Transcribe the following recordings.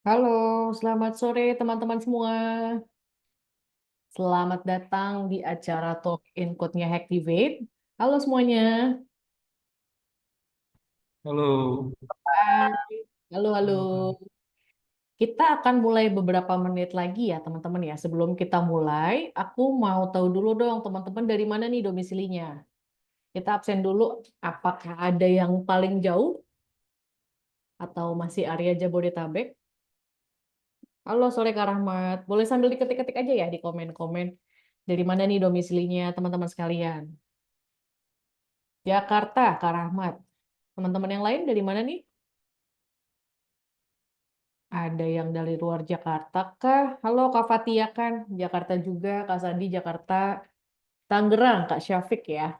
Halo, selamat sore teman-teman semua. Selamat datang di acara Talk in Code-nya Hacktivate. Halo semuanya. Halo, Hai. Halo, halo. halo Kak. Kita akan mulai beberapa menit lagi ya teman-teman ya. Sebelum kita mulai, aku mau tahu dulu dong teman-teman dari mana nih domisilinya. Kita absen dulu. Apakah ada yang paling jauh atau masih area Jabodetabek? Halo, sore Kak Rahmat. Boleh sambil diketik-ketik aja ya di komen-komen. Dari mana nih domisilinya teman-teman sekalian? Jakarta, Kak Rahmat. Teman-teman yang lain dari mana nih? Ada yang dari luar Jakarta kah? Halo Kak Fatia kan, Jakarta juga. Kak Sandi, Jakarta. Tangerang, Kak Syafiq ya.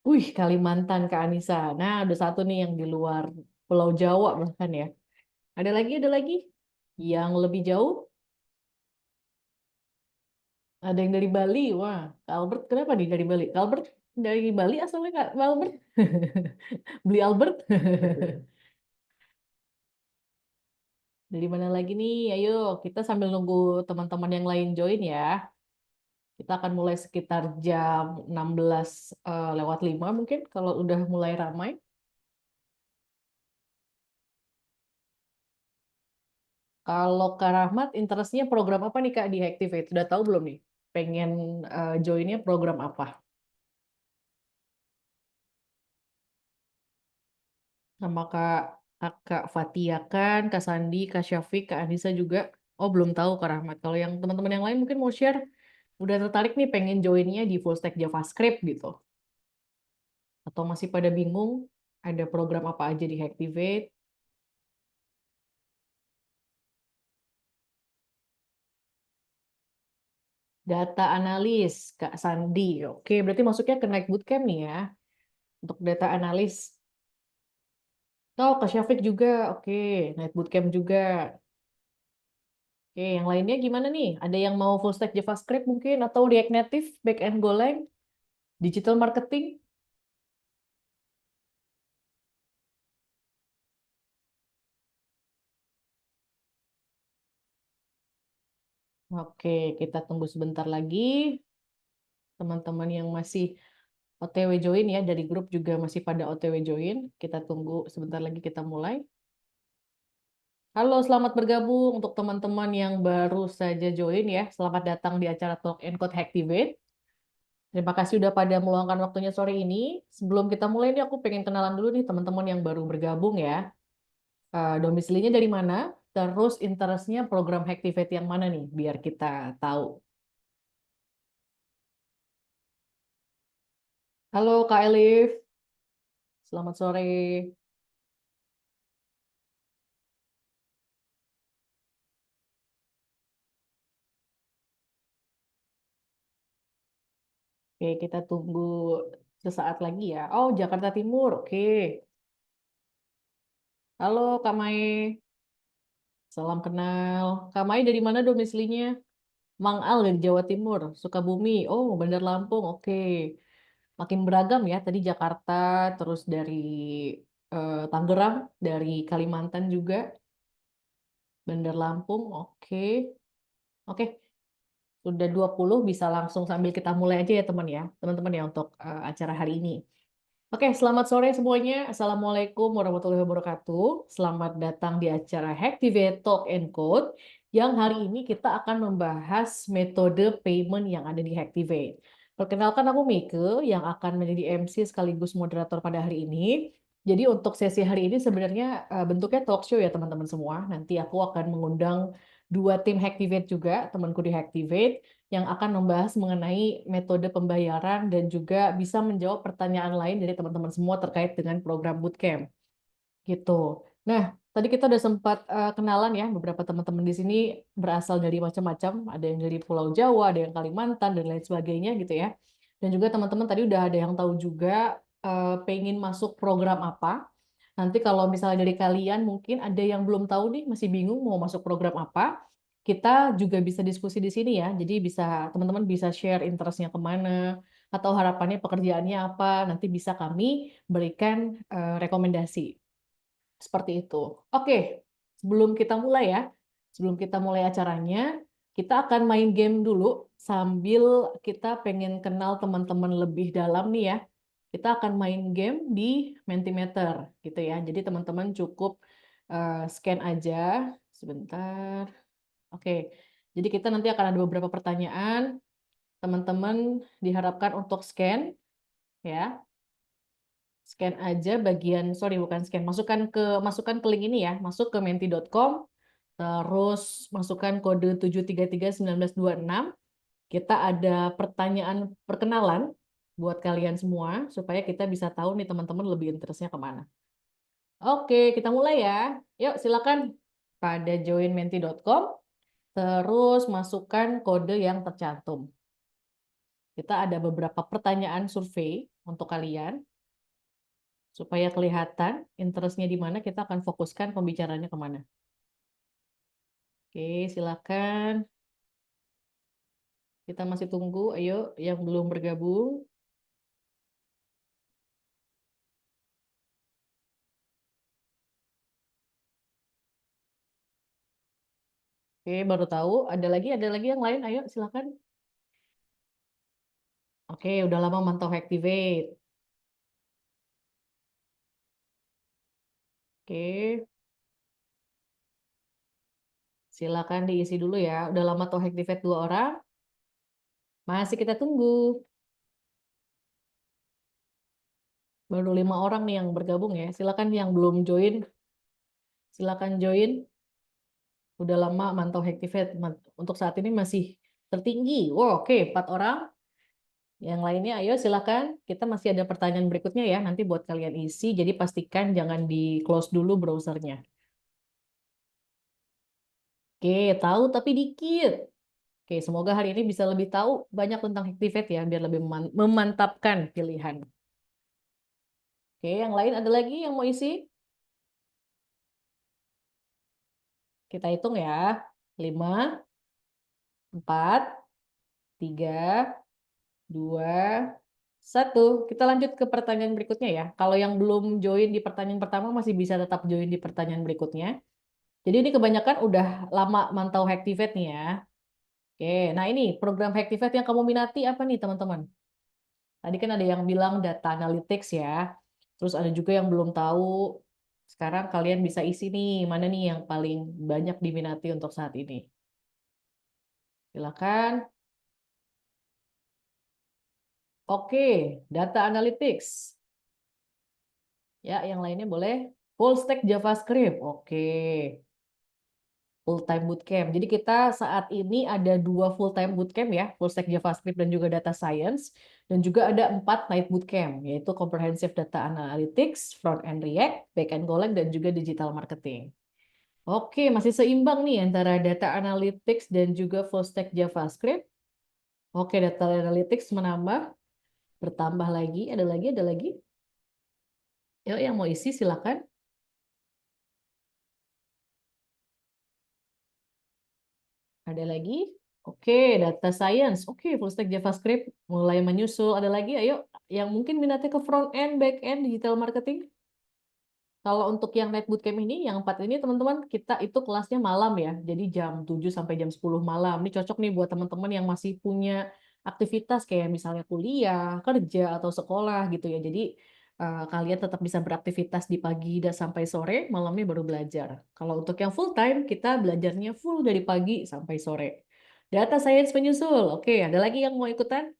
Wih, Kalimantan, Kak Anissa. Nah, ada satu nih yang di luar Pulau Jawa bahkan ya. Ada lagi, ada lagi. Yang lebih jauh, ada yang dari Bali. Wah, Kak Albert, kenapa nih dari Bali? Kak Albert dari Bali asalnya Kak Albert? Beli Albert? Dari mana lagi nih? Ayo, kita sambil nunggu teman-teman yang lain join ya. Kita akan mulai sekitar jam 16 lewat 5 mungkin kalau udah mulai ramai. Kalau Kak Rahmat, interestnya program apa nih Kak di Hacktivate? Sudah tahu belum nih? Pengen joinnya program apa? Sama Kak Fatia kan, Kak Sandi, Kak Syafiq, Kak Anissa juga. Oh, belum tahu Kak Rahmat. Kalau yang teman-teman yang lain mungkin mau share, udah tertarik nih pengen joinnya di full stack JavaScript gitu. Atau masih pada bingung ada program apa aja di Hacktivate? Data analis, Kak Sandi. Oke, berarti masuknya ke Naik Bootcamp nih ya, untuk data analis. Oh, Kak Syafiq juga. Oke, Naik Bootcamp juga. Oke, yang lainnya gimana nih? Ada yang mau full stack JavaScript mungkin, atau React Native, back-end Golang, digital marketing? Oke, kita tunggu sebentar lagi. Teman-teman yang masih OTW join ya, dari grup juga masih pada OTW join. Kita tunggu sebentar lagi kita mulai. Halo, selamat bergabung untuk teman-teman yang baru saja join ya. Selamat datang di acara Talk and Code Hacktivate. Terima kasih udah pada meluangkan waktunya sore ini. Sebelum kita mulai nih, aku pengen kenalan dulu nih teman-teman yang baru bergabung ya. Domisilinya dari mana? Terus interestnya program Hacktivate yang mana nih? Biar kita tahu. Halo Kak Elif, selamat sore. Oke, kita tunggu sesaat lagi ya. Oh, Jakarta Timur. Oke. Halo Kak Mae, salam kenal. Kak Mae dari mana domisilinya? Mang Al dari Jawa Timur, Sukabumi. Oh, Bandar Lampung. Oke. Makin beragam ya. Tadi Jakarta, terus dari Tangerang, dari Kalimantan juga, Bandar Lampung. Oke. Oke, sudah 20 bisa langsung sambil kita mulai aja ya teman ya. Teman-teman ya untuk acara hari ini. Oke, selamat sore semuanya. Assalamualaikum warahmatullahi wabarakatuh. Selamat datang di acara Hacktivate Talk and Code yang hari ini kita akan membahas metode payment yang ada di Hacktivate. Perkenalkan aku Mike yang akan menjadi MC sekaligus moderator pada hari ini. Jadi untuk sesi hari ini sebenarnya bentuknya talk show ya teman-teman semua. Nanti aku akan mengundang dua tim Hacktivate juga, temanku di Hacktivate yang akan membahas mengenai metode pembayaran dan juga bisa menjawab pertanyaan lain dari teman-teman semua terkait dengan program bootcamp gitu. Nah, tadi kita udah sempat kenalan ya beberapa teman-teman di sini berasal dari macam-macam, ada yang dari Pulau Jawa, ada yang Kalimantan dan lain sebagainya gitu ya. Dan juga teman-teman tadi udah ada yang tahu juga pengen masuk program apa. Nanti kalau misalnya dari kalian mungkin ada yang belum tahu nih, masih bingung mau masuk program apa, kita juga bisa diskusi di sini ya. Jadi bisa teman-teman bisa share interestnya kemana atau harapannya pekerjaannya apa. Nanti bisa kami berikan rekomendasi seperti itu. Oke, sebelum kita mulai ya, sebelum kita mulai acaranya, kita akan main game dulu sambil kita pengen kenal teman-teman lebih dalam nih ya. Kita akan main game di Mentimeter gitu ya. Jadi teman-teman cukup scan aja sebentar. Oke. Jadi kita nanti akan ada beberapa pertanyaan. Teman-teman diharapkan untuk scan ya. Scan aja bagian, sorry bukan scan, masukkan ke link ini ya, masuk ke menti.com, terus masukkan kode 7331926. Kita ada pertanyaan perkenalan buat kalian semua, supaya kita bisa tahu nih teman-teman lebih interestnya kemana. Oke, kita mulai ya. Yuk, silakan pada joinmenti.com, terus masukkan kode yang tercantum. Kita ada beberapa pertanyaan survei untuk kalian. Supaya kelihatan interestnya di mana, kita akan fokuskan pembicaranya kemana. Oke, silakan. Kita masih tunggu, ayo yang belum bergabung. Oke, baru tahu. Ada lagi yang lain, ayo silakan. Oke, udah lama mantau Hacktivate. Oke, silakan diisi dulu ya. Udah lama tahu Hacktivate 2 orang. Masih kita tunggu. Baru 5 orang nih yang bergabung ya. Silakan yang belum join, silakan join. Udah lama mantau Hacktivate. Untuk saat ini masih tertinggi. Wow, oke, 4 orang. Yang lainnya, ayo silakan. Kita masih ada pertanyaan berikutnya ya, nanti buat kalian isi. Jadi pastikan jangan di close dulu browsernya. Oke, tahu tapi dikit. Oke, semoga hari ini bisa lebih tahu banyak tentang Activate ya, biar lebih memantapkan pilihan. Oke, yang lain ada lagi yang mau isi? Kita hitung ya. 5, 4, 3, 2, 1. Kita lanjut ke pertanyaan berikutnya ya. Kalau yang belum join di pertanyaan pertama masih bisa tetap join di pertanyaan berikutnya. Jadi ini kebanyakan udah lama mantau Hacktivate nih ya. Oke, nah ini program Hacktivate yang kamu minati apa nih teman-teman? Tadi kan ada yang bilang data analytics ya. Terus ada juga yang belum tahu. Sekarang kalian bisa isi nih, mana nih yang paling banyak diminati untuk saat ini. Silakan. Oke, data analytics. Ya, yang lainnya boleh. Full stack JavaScript. Oke. Full time bootcamp. Jadi kita saat ini ada 2 full time bootcamp ya, full stack JavaScript dan juga data science, dan juga ada 4 night bootcamp, yaitu comprehensive data analytics, front end React, back end Golang, dan juga digital marketing. Oke, masih seimbang nih antara data analytics dan juga full stack JavaScript. Oke, data analytics menambah, bertambah lagi, ada lagi, ada lagi. Yuk, yang mau isi silakan. Ada lagi? Oke, data science. Oke, full stack JavaScript mulai menyusul. Ada lagi? Ayo, yang mungkin minatnya ke front end, back end, digital marketing. Kalau untuk yang night bootcamp ini, yang 4 ini teman-teman, kita itu kelasnya malam ya. Jadi jam 7 sampai jam 10 malam. Ini cocok nih buat teman-teman yang masih punya aktivitas kayak misalnya kuliah, kerja, atau sekolah gitu ya. Jadi kalian tetap bisa beraktivitas di pagi dan sampai sore, malamnya baru belajar. Kalau untuk yang full time, kita belajarnya full dari pagi sampai sore. Data science penyusul. Oke, ada lagi yang mau ikutan?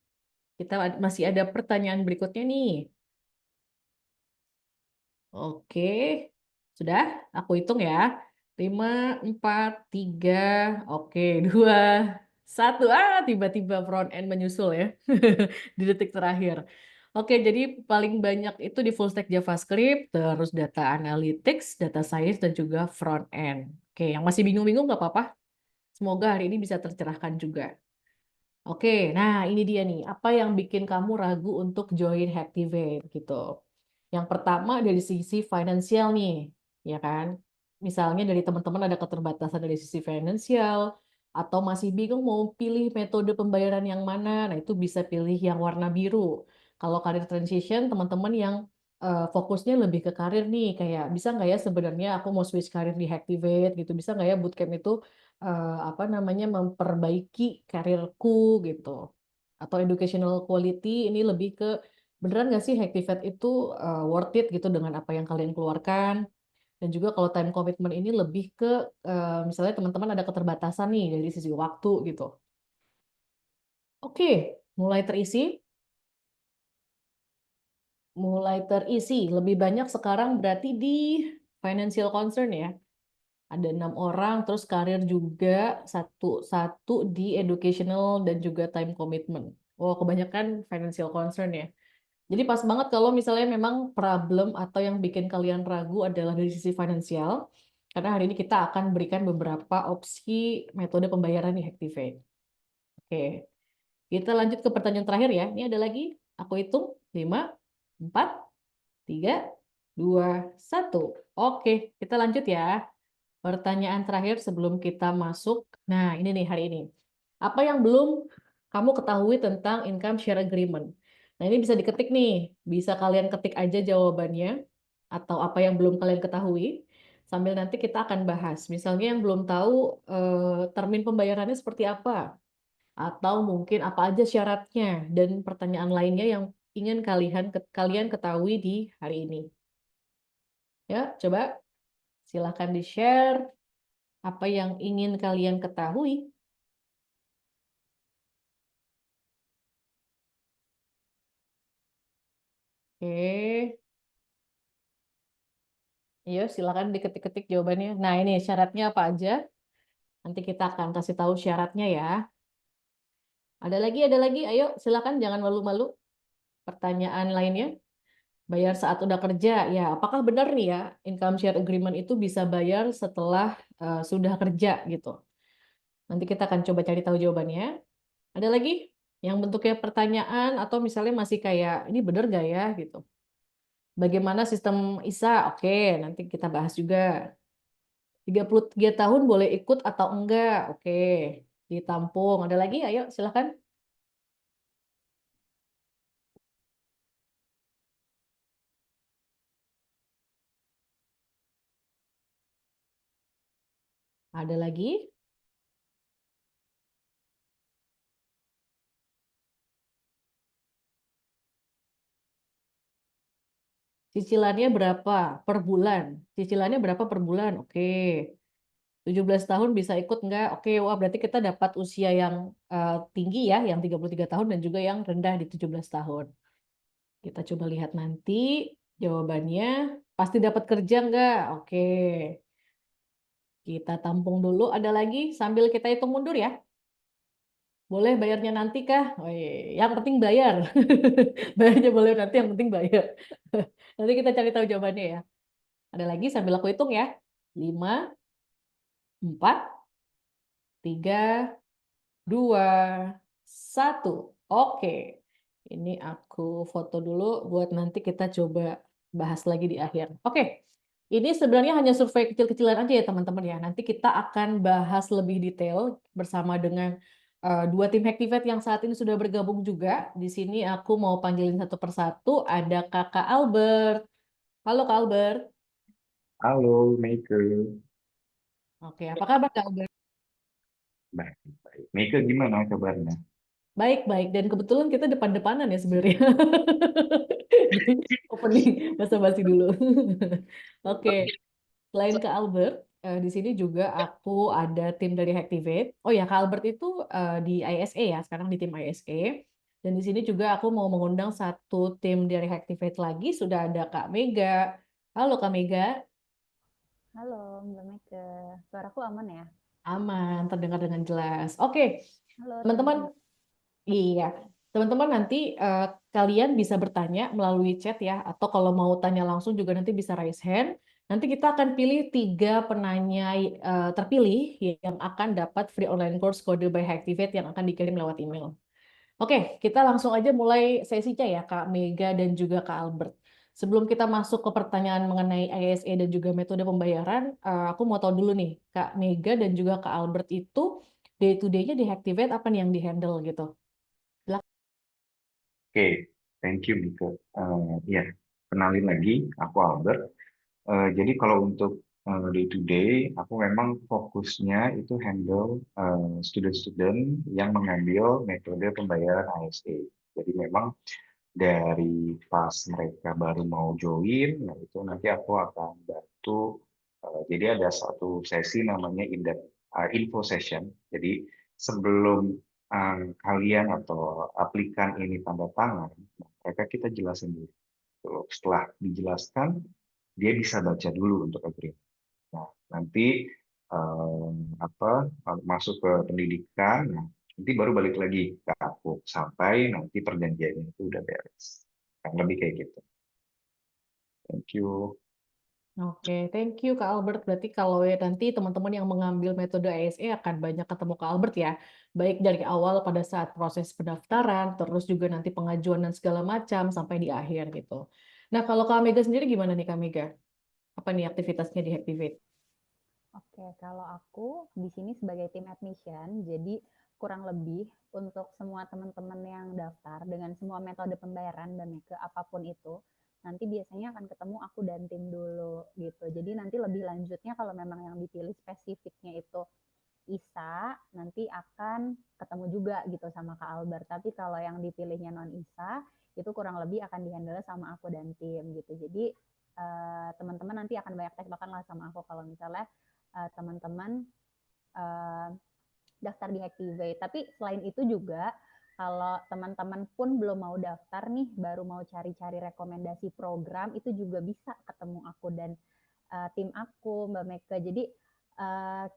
Kita masih ada pertanyaan berikutnya nih. Oke, sudah? Aku hitung ya. 5, 4, 3, oke, 2, 1. Tiba-tiba front end menyusul ya. Di detik terakhir. Oke, jadi paling banyak itu di full stack JavaScript, terus data analytics, data science, dan juga front end. Oke, yang masih bingung-bingung nggak apa-apa. Semoga hari ini bisa tercerahkan juga. Oke, nah ini dia nih. Apa yang bikin kamu ragu untuk join Hacktivate gitu? Yang pertama dari sisi finansial nih, ya kan? Misalnya dari teman-teman ada keterbatasan dari sisi finansial, atau masih bingung mau pilih metode pembayaran yang mana, nah itu bisa pilih yang warna biru. Kalau career transition, teman-teman yang fokusnya lebih ke karir nih, kayak bisa nggak ya sebenarnya aku mau switch karir di Hacktivate gitu, bisa nggak ya bootcamp itu apa namanya memperbaiki karirku gitu, atau educational quality ini lebih ke beneran nggak sih Hacktivate itu worth it gitu dengan apa yang kalian keluarkan, dan juga kalau time commitment ini lebih ke misalnya teman-teman ada keterbatasan nih dari sisi waktu gitu. Oke, mulai terisi. Mulai terisi. Lebih banyak sekarang berarti di financial concern ya. Ada 6 orang, terus karir juga satu-satu di educational dan juga time commitment. Oh, kebanyakan financial concern ya. Jadi pas banget kalau misalnya memang problem atau yang bikin kalian ragu adalah dari sisi finansial. Karena hari ini kita akan berikan beberapa opsi metode pembayaran di Hacktivate. Oke, kita lanjut ke pertanyaan terakhir ya. Ini ada lagi. Aku hitung. 5, 4, 3, 2, 1. Oke, kita lanjut ya. Pertanyaan terakhir sebelum kita masuk. Nah, ini nih hari ini. Apa yang belum kamu ketahui tentang income share agreement? Nah, ini bisa diketik nih. Bisa kalian ketik aja jawabannya atau apa yang belum kalian ketahui. Sambil nanti kita akan bahas. Misalnya yang belum tahu termin pembayarannya seperti apa, atau mungkin apa aja syaratnya dan pertanyaan lainnya yang ingin kalian ketahui di hari ini. Ya, coba silahkan di-share apa yang ingin kalian ketahui. Oke, iya silakan diketik-ketik jawabannya. Nah, ini syaratnya apa aja? Nanti kita akan kasih tahu syaratnya ya. Ada lagi. Ayo, silakan jangan malu-malu. Pertanyaan lainnya, bayar saat udah kerja. Ya, apakah benar nih ya, income share agreement itu bisa bayar setelah sudah kerja gitu? Nanti kita akan coba cari tahu jawabannya. Ada lagi yang bentuknya pertanyaan atau misalnya masih kayak ini bener gak ya gitu. Bagaimana sistem ISA? Oke, nanti kita bahas juga. 33 tahun boleh ikut atau enggak? Oke, ditampung. Ada lagi? Ayo, silakan. Ada lagi? Cicilannya berapa per bulan? Cicilannya berapa per bulan? Oke. 17 tahun bisa ikut enggak? Oke, wah berarti kita dapat usia yang tinggi ya, yang 33 tahun dan juga yang rendah di 17 tahun. Kita coba lihat nanti jawabannya. Pasti dapat kerja enggak? Oke. Kita tampung dulu. Ada lagi sambil kita hitung mundur ya. Boleh bayarnya nanti kah? Oh, iya. Yang penting bayar. Bayarnya boleh nanti, yang penting bayar. Nanti kita cari tahu jawabannya ya. Ada lagi sambil aku hitung ya. 5, 4, 3, 2, 1. Oke. Ini aku foto dulu buat nanti kita coba bahas lagi di akhir. Oke. Ini sebenarnya hanya survei kecil-kecilan aja ya teman-teman ya. Nanti kita akan bahas lebih detail bersama dengan dua tim Hacktivate yang saat ini sudah bergabung juga. Di sini aku mau panggilin satu persatu. Ada Kakak Albert. Halo Kak Albert. Halo, Meike. Oke, apa kabar Kak Albert? Baik, baik. Meike gimana kabarnya? Baik-baik. Dan kebetulan kita depan-depanan ya sebenarnya. Jadi opening basa-basi dulu. Oke. Selain ke Albert, di sini juga aku ada tim dari Hacktivate. Oh ya, Kak Albert itu di ISA ya, sekarang di tim ISA. Dan di sini juga aku mau mengundang satu tim dari Hacktivate lagi, sudah ada Kak Mega. Halo Kak Mega, Halo Mbak Meke, suaraku aman ya? aman, terdengar dengan jelas. Oke, Halo teman-teman, teman-teman. iya. Teman-teman nanti kalian bisa bertanya melalui chat ya, atau kalau mau tanya langsung juga nanti bisa raise hand. Nanti kita akan pilih 3 penanya terpilih yang akan dapat free online course kode by Hacktivate yang akan dikirim lewat email. Oke, kita langsung aja mulai sesinya ya Kak Mega dan juga Kak Albert. Sebelum kita masuk ke pertanyaan mengenai ISA dan juga metode pembayaran, aku mau tahu dulu nih, Kak Mega dan juga Kak Albert itu day to day-nya di Hacktivate apa nih yang di-handle gitu? Oke, thank you, Meike. Ya, kenalin lagi, aku Albert. Jadi kalau untuk day to day, aku memang fokusnya itu handle student-student yang mengambil metode pembayaran ASE. Jadi memang dari pas mereka baru mau join, nah itu nanti aku akan bantu. Jadi ada satu sesi namanya info session. Jadi sebelum kalian atau aplikan ini tanda tangan, mereka kita jelasin dulu. Setelah dijelaskan, dia bisa baca dulu untuk agreement. Nah, nanti masuk ke pendidikan, nah, nanti baru balik lagi ke aku sampai nanti perjanjiannya itu udah beres. Kan lebih kayak gitu. Thank you. Oke, thank you Kak Albert. Berarti kalau ya nanti teman-teman yang mengambil metode ASE akan banyak ketemu Kak Albert ya. Baik dari awal pada saat proses pendaftaran, terus juga nanti pengajuan dan segala macam sampai di akhir gitu. Nah, kalau Kak Mega sendiri gimana nih Kak Mega? Apa nih aktivitasnya di Activate? Oke, kalau aku di sini sebagai tim admission, jadi kurang lebih untuk semua teman-teman yang daftar dengan semua metode pembayaran dan ke apapun itu, nanti biasanya akan ketemu aku dan tim dulu gitu. Jadi nanti lebih lanjutnya kalau memang yang dipilih spesifiknya itu ISA, nanti akan ketemu juga gitu sama Kak Albert. Tapi kalau yang dipilihnya non ISA, itu kurang lebih akan dihandle sama aku dan tim gitu. Jadi teman-teman nanti akan banyak tektokan lah sama aku kalau misalnya teman-teman daftar di Activate. Tapi selain itu juga kalau teman-teman pun belum mau daftar nih, baru mau cari-cari rekomendasi program, itu juga bisa ketemu aku dan tim aku, Mbak Meka. Jadi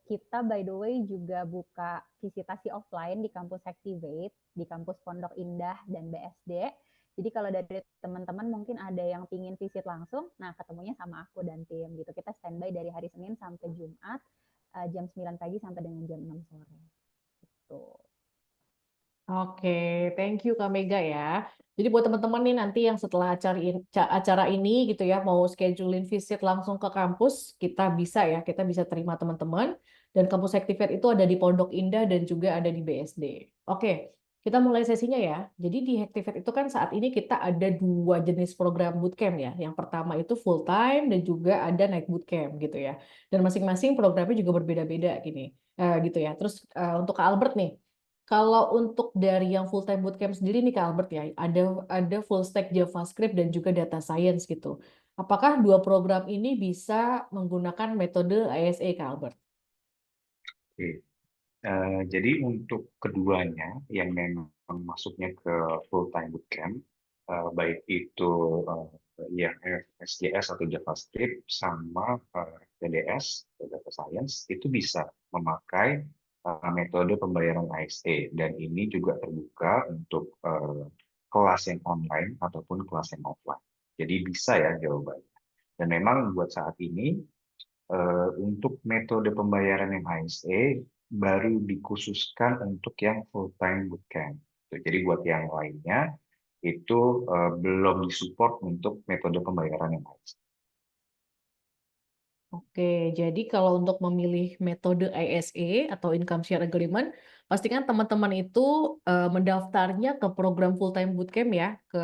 kita by the way juga buka visitasi offline di kampus Activate, di kampus Pondok Indah dan BSD. Jadi kalau dari teman-teman mungkin ada yang pingin visit langsung, nah ketemunya sama aku dan tim gitu. Kita standby dari hari Senin sampai Jumat, jam 9 pagi sampai dengan jam 6 sore. Gitu. Oke, thank you Kak Mega ya. Jadi buat teman-teman nih nanti yang setelah acara ini gitu ya mau schedulein visit langsung ke kampus, kita bisa ya, kita bisa terima teman-teman. Dan kampus Activate itu ada di Pondok Indah dan juga ada di BSD. Oke, kita mulai sesinya ya. Jadi di Activate itu kan saat ini kita ada dua jenis program bootcamp ya. Yang pertama itu full time dan juga ada night bootcamp gitu ya. Dan masing-masing programnya juga berbeda-beda gini, gitu ya. Terus untuk Kak Albert nih. Kalau untuk dari yang full time bootcamp sendiri nih Kak Albert ya, ada full stack JavaScript dan juga data science gitu. Apakah dua program ini bisa menggunakan metode ASE Kak Albert? Oke. Jadi untuk keduanya yang memang masuknya ke full time bootcamp, baik itu yang SJS atau JavaScript sama PDS atau Data Science itu bisa memakai metode pembayaran ASE dan ini juga terbuka untuk kelas yang online ataupun kelas yang offline. Jadi bisa ya jawabannya. Dan memang buat saat ini untuk metode pembayaran yang ASE baru dikhususkan untuk yang full time bootcamp. Jadi buat yang lainnya itu belum disupport untuk metode pembayaran yang ASE. Oke, jadi kalau untuk memilih metode ISA atau Income Share Agreement, pastikan teman-teman itu mendaftarnya ke program full-time bootcamp ya, ke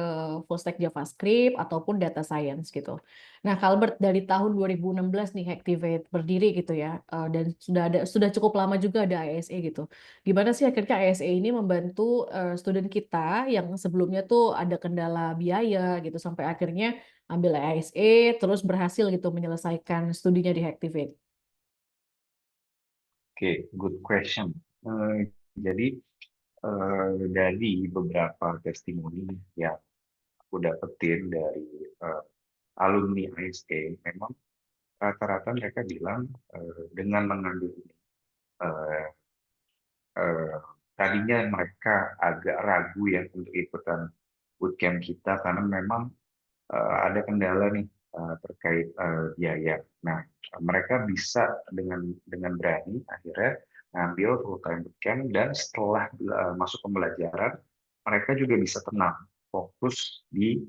full stack JavaScript ataupun data science gitu. Nah, Kalbert dari tahun 2016 nih Activate berdiri gitu ya, dan sudah cukup lama juga ada ISA gitu. Gimana sih akhirnya ISA ini membantu student kita yang sebelumnya tuh ada kendala biaya gitu sampai akhirnya ambil ASE, terus berhasil gitu menyelesaikan studinya di Activate. Oke, good question. Jadi dari beberapa testimoni yang aku dapetin dari alumni ASE, memang rata-rata mereka bilang dengan mengambil ini, eh, eh, tadinya mereka agak ragu ya untuk ikutan bootcamp kita karena memang ada kendala nih terkait biaya. Nah, mereka bisa dengan berani akhirnya ngambil full time bootcamp dan setelah masuk pembelajaran mereka juga bisa tenang, fokus di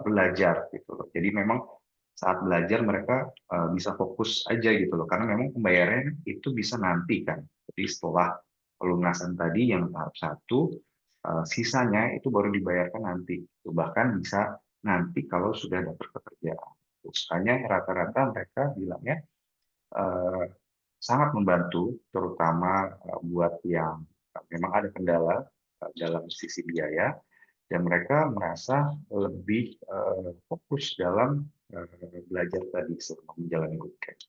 belajar gitu loh. Jadi memang saat belajar mereka bisa fokus aja gitu loh, karena memang pembayarannya itu bisa nanti kan. Jadi setelah pelunasan tadi yang tahap 1, sisanya itu baru dibayarkan nanti. Bahkan bisa nanti kalau sudah dapat pekerjaan. Makanya rata-rata mereka bilangnya eh, sangat membantu, terutama buat yang memang ada kendala dalam sisi biaya, dan mereka merasa lebih fokus dalam belajar tadi selama menjalani bootcamp.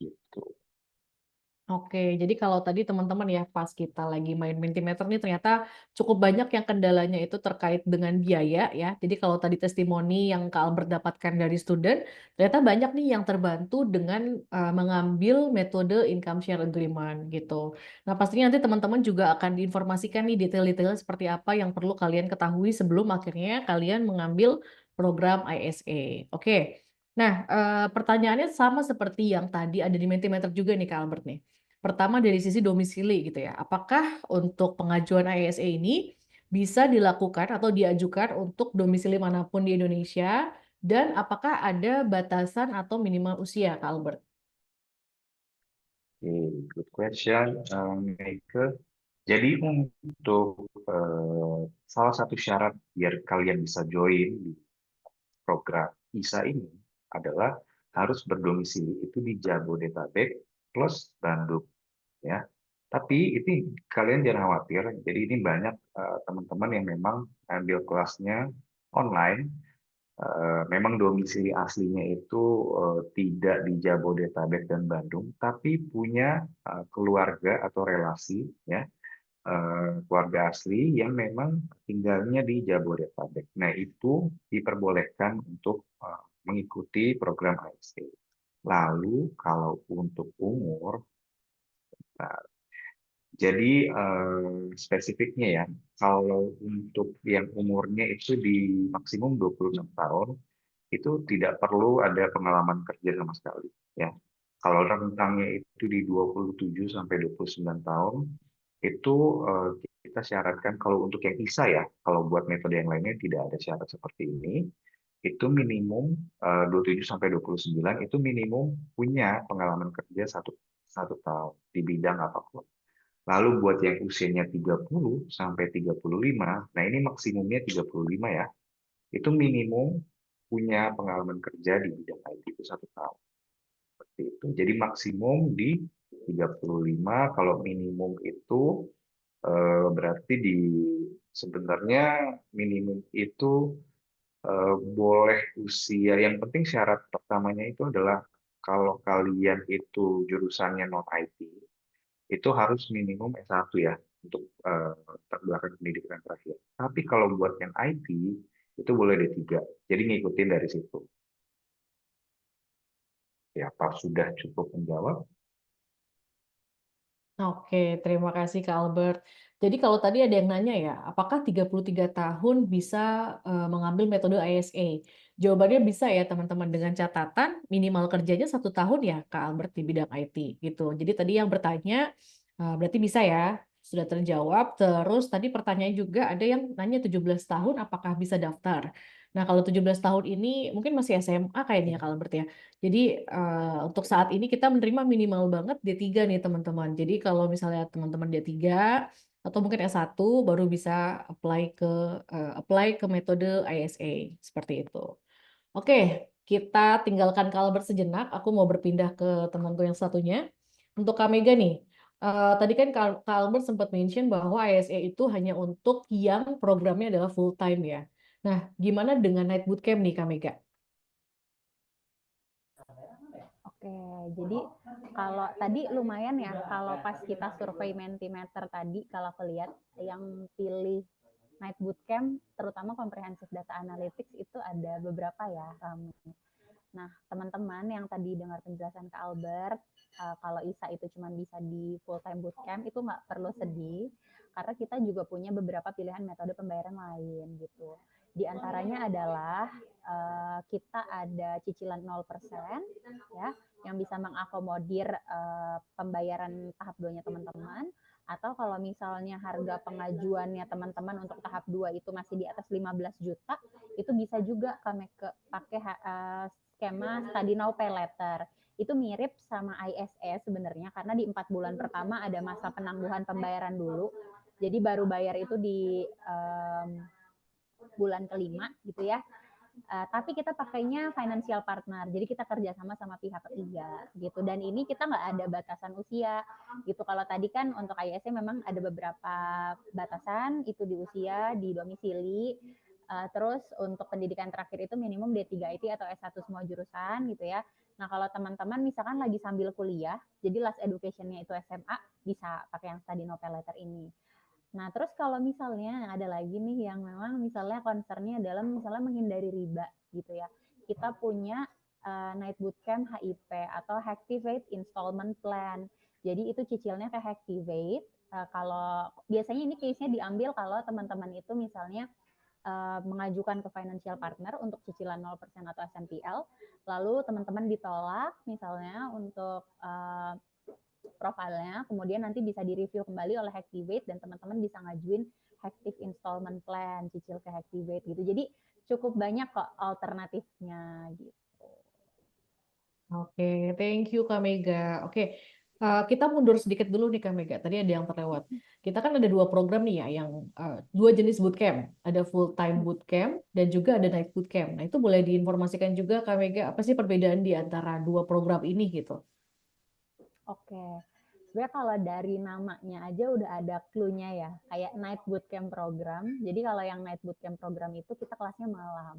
Gitu. Oke, jadi kalau tadi teman-teman ya pas kita lagi main Mentimeter nih ternyata cukup banyak yang kendalanya itu terkait dengan biaya ya. Jadi kalau tadi testimoni yang Kak Albert dapatkan dari student, ternyata banyak nih yang terbantu dengan mengambil metode income share agreement gitu. Nah pastinya nanti teman-teman juga akan diinformasikan nih detail-detailnya seperti apa yang perlu kalian ketahui sebelum akhirnya kalian mengambil program ISA. Oke. Nah, pertanyaannya sama seperti yang tadi ada di Mentimeter juga nih Kak Albert nih. Pertama dari sisi domisili gitu ya. Apakah untuk pengajuan ISA ini bisa dilakukan atau diajukan untuk domisili manapun di Indonesia dan apakah ada batasan atau minimal usia, Kak Albert? Oke, good question, Meike. Jadi untuk salah satu syarat biar kalian bisa join di program ISA ini adalah harus berdomisili itu di Jabodetabek plus Bandung, ya. Tapi ini kalian jangan khawatir. Jadi ini banyak teman-teman yang memang ambil kelasnya online. Memang domisili aslinya itu tidak di Jabodetabek dan Bandung, tapi punya keluarga atau relasi, ya, keluarga asli yang memang tinggalnya di Jabodetabek. Nah, itu diperbolehkan untuk mengikuti program ISA. Lalu kalau untuk umur, nah, jadi spesifiknya ya, kalau untuk yang umurnya itu di maksimum 26 tahun, itu tidak perlu ada pengalaman kerja sama sekali, ya. Kalau rentangnya itu di 27 sampai 29 tahun, itu kita syaratkan kalau untuk yang ISA ya, kalau buat metode yang lainnya tidak ada syarat seperti ini, itu minimum 27 sampai 29 itu minimum punya pengalaman kerja satu tahun di bidang apapun. Lalu buat yang usianya 30 sampai 35, nah ini maksimumnya 35 ya, itu minimum punya pengalaman kerja di bidang IT itu satu tahun. Seperti itu. Jadi maksimum di 35, kalau minimum itu berarti di sebenarnya minimum itu boleh usia. Yang penting syarat pertamanya itu adalah kalau kalian itu jurusannya non IT, itu harus minimum S1 ya untuk terbelakang pendidikan terakhir. Tapi kalau buat yang IT itu boleh D3. Jadi ngikutin dari situ. Ya, Pak sudah cukup menjawab. Oke, terima kasih Kak Albert. Jadi kalau tadi ada yang nanya ya, apakah 33 tahun bisa mengambil metode ISA? Jawabannya bisa ya teman-teman dengan catatan minimal kerjanya 1 tahun ya Kak Albert di bidang IT gitu. Jadi tadi yang bertanya berarti bisa ya, sudah terjawab. Terus tadi pertanyaan juga ada yang nanya 17 tahun apakah bisa daftar? Nah kalau 17 tahun ini mungkin masih SMA kayaknya Kak Albert ya. Jadi untuk saat ini kita menerima minimal banget D3 nih teman-teman. Jadi kalau misalnya teman-teman D3 atau mungkin S1 baru bisa apply ke metode ISA seperti itu. Oke, kita tinggalkan Kalber sejenak. Aku mau berpindah ke temanku yang satunya. Untuk Kak Mega nih, tadi kan Kalber sempat mention bahwa ISA itu hanya untuk yang programnya adalah full time ya. Nah, gimana dengan night bootcamp nih Kak Mega? Oke, jadi kalau tadi lumayan ya, kalau pas kita survei Mentimeter tadi, kalau aku lihat yang pilih Night Bootcamp, terutama Comprehensive Data Analytics itu ada beberapa ya. Nah, teman-teman yang tadi dengar penjelasan Kak Albert, kalau ISA itu cuma bisa di full time bootcamp, itu nggak perlu sedih, karena kita juga punya beberapa pilihan metode pembayaran lain gitu. Di antaranya adalah kita ada cicilan 0% ya, yang bisa mengakomodir pembayaran tahap 2-nya teman-teman, atau kalau misalnya harga pengajuannya teman-teman untuk tahap 2 itu masih di atas 15 juta, itu bisa juga kami pakai skema study now pay later. Itu mirip sama ISA sebenarnya, karena di 4 bulan pertama ada masa penangguhan pembayaran dulu. Jadi baru bayar itu di bulan kelima gitu ya. Tapi kita pakainya financial partner, jadi kita kerjasama sama pihak ketiga gitu. Dan ini kita nggak ada batasan usia gitu. Kalau tadi kan untuk ISC memang ada beberapa batasan, itu di usia, di domisili. Terus untuk pendidikan terakhir itu minimum D3 IT atau S1 semua jurusan gitu ya. Nah kalau teman-teman misalkan lagi sambil kuliah, jadi last education-nya itu SMA, bisa pakai yang study no pay letter ini. Nah, terus kalau misalnya ada lagi nih yang memang misalnya concern-nya adalah misalnya menghindari riba gitu ya. Kita punya Night Bootcamp HIP atau Activate Installment Plan. Jadi itu cicilnya ke Activate. Kalau biasanya ini case-nya diambil kalau teman-teman itu misalnya mengajukan ke financial partner untuk cicilan 0% atau SNPL, lalu teman-teman ditolak misalnya untuk profilnya, kemudian nanti bisa direview kembali oleh Activate dan teman-teman bisa ngajuin Active Installment Plan, cicil ke Activate gitu. Jadi cukup banyak kok alternatifnya gitu. Oke, thank you Kak Mega. Oke, kita mundur sedikit dulu nih Kak Mega. Tadi ada yang terlewat. Kita kan ada dua program nih ya, yang dua jenis bootcamp. Ada full time bootcamp dan juga ada night bootcamp. Nah itu boleh diinformasikan juga Kak Mega, apa sih perbedaan di antara dua program ini gitu? Oke. Sebenarnya kalau dari namanya aja udah ada clue-nya ya, kayak night bootcamp program. Jadi kalau yang night bootcamp program itu kita kelasnya malam.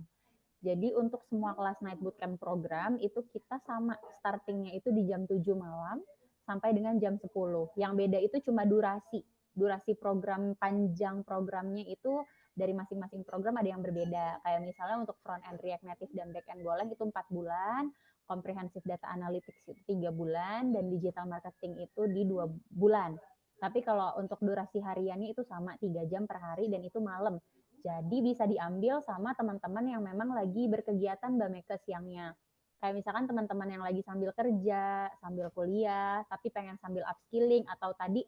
Jadi untuk semua kelas night bootcamp program itu kita sama startingnya itu di jam 7 malam sampai dengan jam 10. Yang beda itu cuma durasi. Durasi program panjang programnya itu dari masing-masing program ada yang berbeda. Kayak misalnya untuk front end React Native dan back end Golang itu 4 bulan, comprehensive data analytics itu 3 bulan, dan digital marketing itu di 2 bulan. Tapi kalau untuk durasi hariannya itu sama 3 jam per hari dan itu malam. Jadi bisa diambil sama teman-teman yang memang lagi berkegiatan Mbak Meka siangnya. Kayak misalkan teman-teman yang lagi sambil kerja, sambil kuliah, tapi pengen sambil upskilling, atau tadi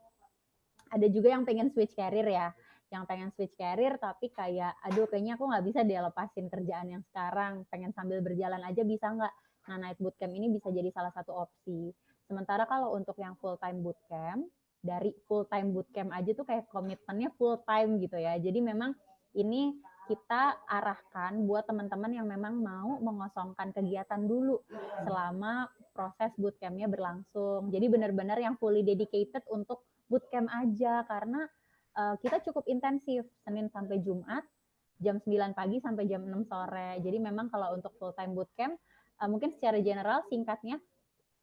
ada juga yang pengen switch career ya. Yang pengen switch career tapi kayak, aduh kayaknya aku nggak bisa deh lepasin kerjaan yang sekarang, pengen sambil berjalan aja bisa nggak? Nah, Night Bootcamp ini bisa jadi salah satu opsi. Sementara kalau untuk yang full time bootcamp, dari full time bootcamp aja tuh kayak komitmennya full time gitu ya. Jadi memang ini kita arahkan buat teman-teman yang memang mau mengosongkan kegiatan dulu selama proses bootcampnya berlangsung. Jadi benar-benar yang fully dedicated untuk bootcamp aja, karena kita cukup intensif Senin sampai Jumat jam 9 pagi sampai jam 6 sore. Jadi memang kalau untuk full time bootcamp mungkin secara general singkatnya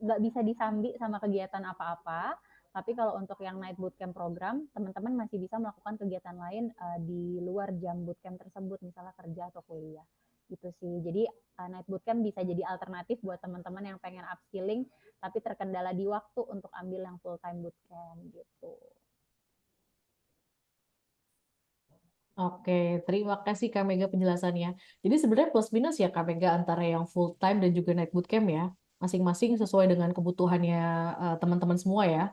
nggak bisa disambi sama kegiatan apa-apa. Tapi kalau untuk yang night bootcamp program, teman-teman masih bisa melakukan kegiatan lain di luar jam bootcamp tersebut, misalnya kerja atau kuliah. Itu sih. Jadi night bootcamp bisa jadi alternatif buat teman-teman yang pengen upskilling tapi terkendala di waktu untuk ambil yang full time bootcamp gitu. Oke, terima kasih Kak Mega penjelasannya. Jadi sebenarnya plus minus ya Kak Mega antara yang full time dan juga night bootcamp ya. Masing-masing sesuai dengan kebutuhannya teman-teman semua ya.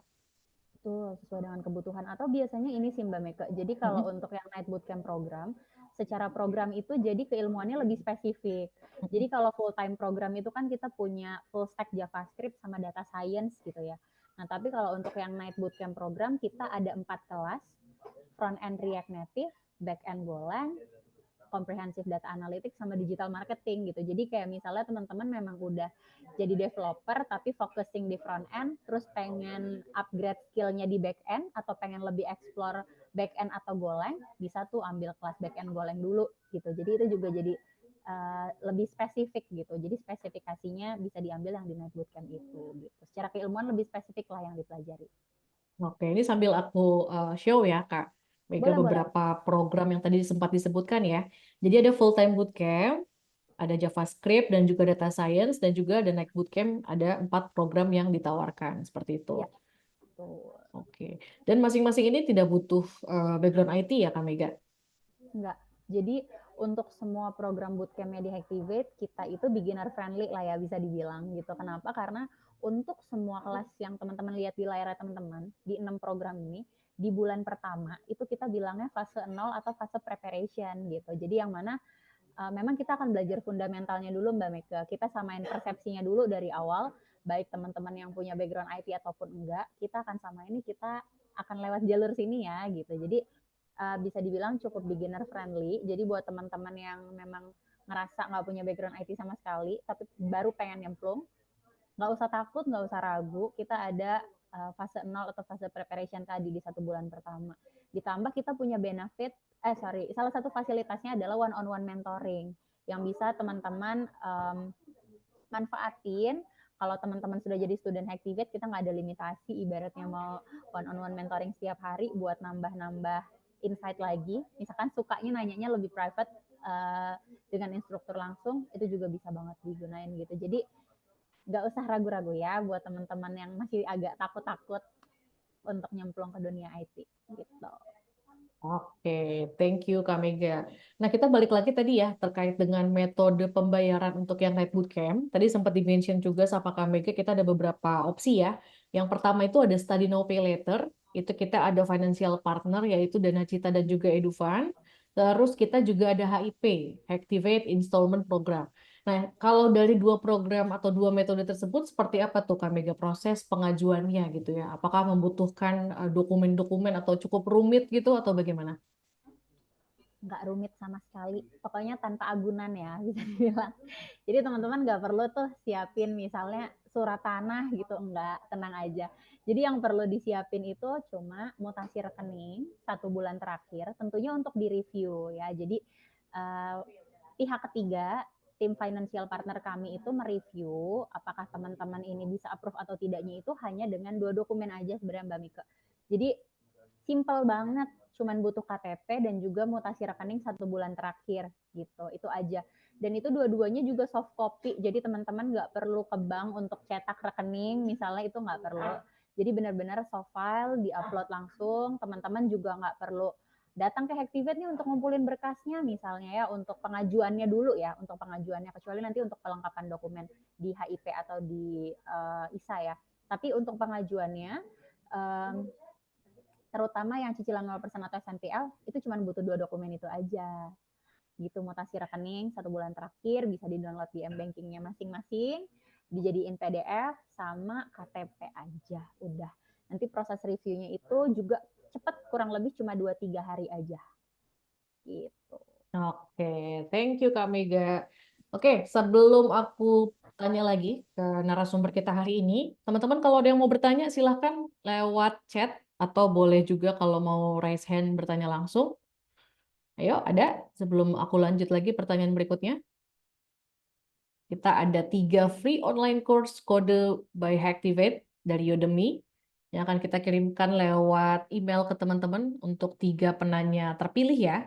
Betul, sesuai dengan kebutuhan. Atau biasanya ini sih Mbak Meka, jadi kalau untuk yang night bootcamp program, secara program itu jadi keilmuannya lebih spesifik. Jadi kalau full time program itu kan kita punya full stack JavaScript sama data science gitu ya. Nah, tapi kalau untuk yang night bootcamp program kita ada 4 kelas, front end React Native, back end Golang, comprehensive data analytics sama digital marketing gitu. Jadi kayak misalnya teman-teman memang udah jadi developer tapi focusing di front end, terus pengen upgrade skillnya di back end atau pengen lebih explore back end atau Golang, bisa tuh ambil kelas back end Golang dulu gitu. Jadi itu juga jadi lebih spesifik gitu. Jadi spesifikasinya bisa diambil yang di Night Bootcamp itu gitu. Secara keilmuan lebih spesifik lah yang dipelajari. Oke, ini sambil aku show ya Kak Mega Boleh, boleh. beberapa program yang tadi sempat disebutkan ya. Jadi ada full time bootcamp, ada JavaScript dan juga data science dan juga ada night bootcamp, ada 4 program yang ditawarkan seperti itu. Ya, betul. Oke. Dan masing-masing ini tidak butuh background IT ya Kak Mega? Enggak. Jadi untuk semua program bootcampnya di Activate, kita itu beginner friendly lah ya bisa dibilang gitu. Kenapa? Karena untuk semua kelas yang teman-teman lihat di layar teman-teman, di 6 program ini, di bulan pertama itu kita bilangnya fase 0 atau fase preparation gitu. Jadi yang mana memang kita akan belajar fundamentalnya dulu Mbak Mega. Kita samain persepsinya dulu dari awal, baik teman-teman yang punya background IT ataupun enggak, kita akan samain ini kita akan lewat jalur sini ya gitu. Jadi bisa dibilang cukup beginner friendly. Jadi buat teman-teman yang memang ngerasa nggak punya background IT sama sekali, tapi baru pengen nyemplung, nggak usah takut, nggak usah ragu. Kita ada fase 0 atau fase preparation tadi di 1 bulan pertama. Ditambah kita punya benefit, salah satu fasilitasnya adalah one-on-one mentoring yang bisa teman-teman manfaatin. Kalau teman-teman sudah jadi student Hacktivate, kita nggak ada limitasi, ibaratnya mau one-on-one mentoring setiap hari buat nambah-nambah insight lagi. Misalkan sukanya nanyanya lebih private dengan instruktur langsung, itu juga bisa banget digunain gitu. Jadi nggak usah ragu-ragu ya buat teman-teman yang masih agak takut-takut untuk nyemplung ke dunia IT gitu. Oke, thank you Kak Mega. Nah, kita balik lagi tadi ya terkait dengan metode pembayaran untuk yang Night Bootcamp. Tadi sempat di-mention juga sama Kak Mega, kita ada beberapa opsi ya. Yang pertama itu ada Study Now Pay Later. Itu kita ada financial partner yaitu Dana Cita dan juga Edufund. Terus kita juga ada HIP, Activate Installment Program. Nah, kalau dari dua program atau dua metode tersebut, seperti apa tuh Kak Mega proses pengajuannya gitu ya? Apakah membutuhkan dokumen-dokumen atau cukup rumit gitu atau bagaimana? Nggak rumit sama sekali, pokoknya tanpa agunan ya bisa dibilang. Jadi teman-teman nggak perlu tuh siapin misalnya surat tanah gitu, enggak, tenang aja. Jadi yang perlu disiapin itu cuma mutasi rekening 1 bulan terakhir, tentunya untuk direview ya. Jadi pihak ketiga, tim financial partner kami itu mereview apakah teman-teman ini bisa approve atau tidaknya itu hanya dengan 2 dokumen aja sebenarnya Mbak Mika. Jadi simple banget, cuman butuh KTP dan juga mutasi rekening 1 bulan terakhir gitu, itu aja. Dan itu dua-duanya juga soft copy, jadi teman-teman nggak perlu ke bank untuk cetak rekening, misalnya itu nggak perlu. Jadi benar-benar soft file, di-upload langsung, teman-teman juga nggak perlu datang ke Hacktivate nih untuk ngumpulin berkasnya misalnya ya, untuk pengajuannya dulu ya, untuk pengajuannya, kecuali nanti untuk pelengkapan dokumen di HIP atau di ISA ya. Tapi untuk pengajuannya, terutama yang cicilan 0% atau SNPL, itu cuma butuh 2 dokumen itu aja. Gitu, mutasi rekening 1 bulan terakhir, bisa di-download di m-bankingnya masing-masing, dijadiin PDF, sama KTP aja, udah. Nanti proses reviewnya itu juga cepet, kurang lebih cuma 2-3 hari aja. Gitu. Oke, thank you Kak Mega. Oke, sebelum aku tanya lagi ke narasumber kita hari ini, teman-teman kalau ada yang mau bertanya silahkan lewat chat atau boleh juga kalau mau raise hand bertanya langsung. Ayo, ada? Sebelum aku lanjut lagi pertanyaan berikutnya. Kita ada 3 free online course kode by Hacktivate dari Udemy yang akan kita kirimkan lewat email ke teman-teman untuk 3 penanya terpilih ya.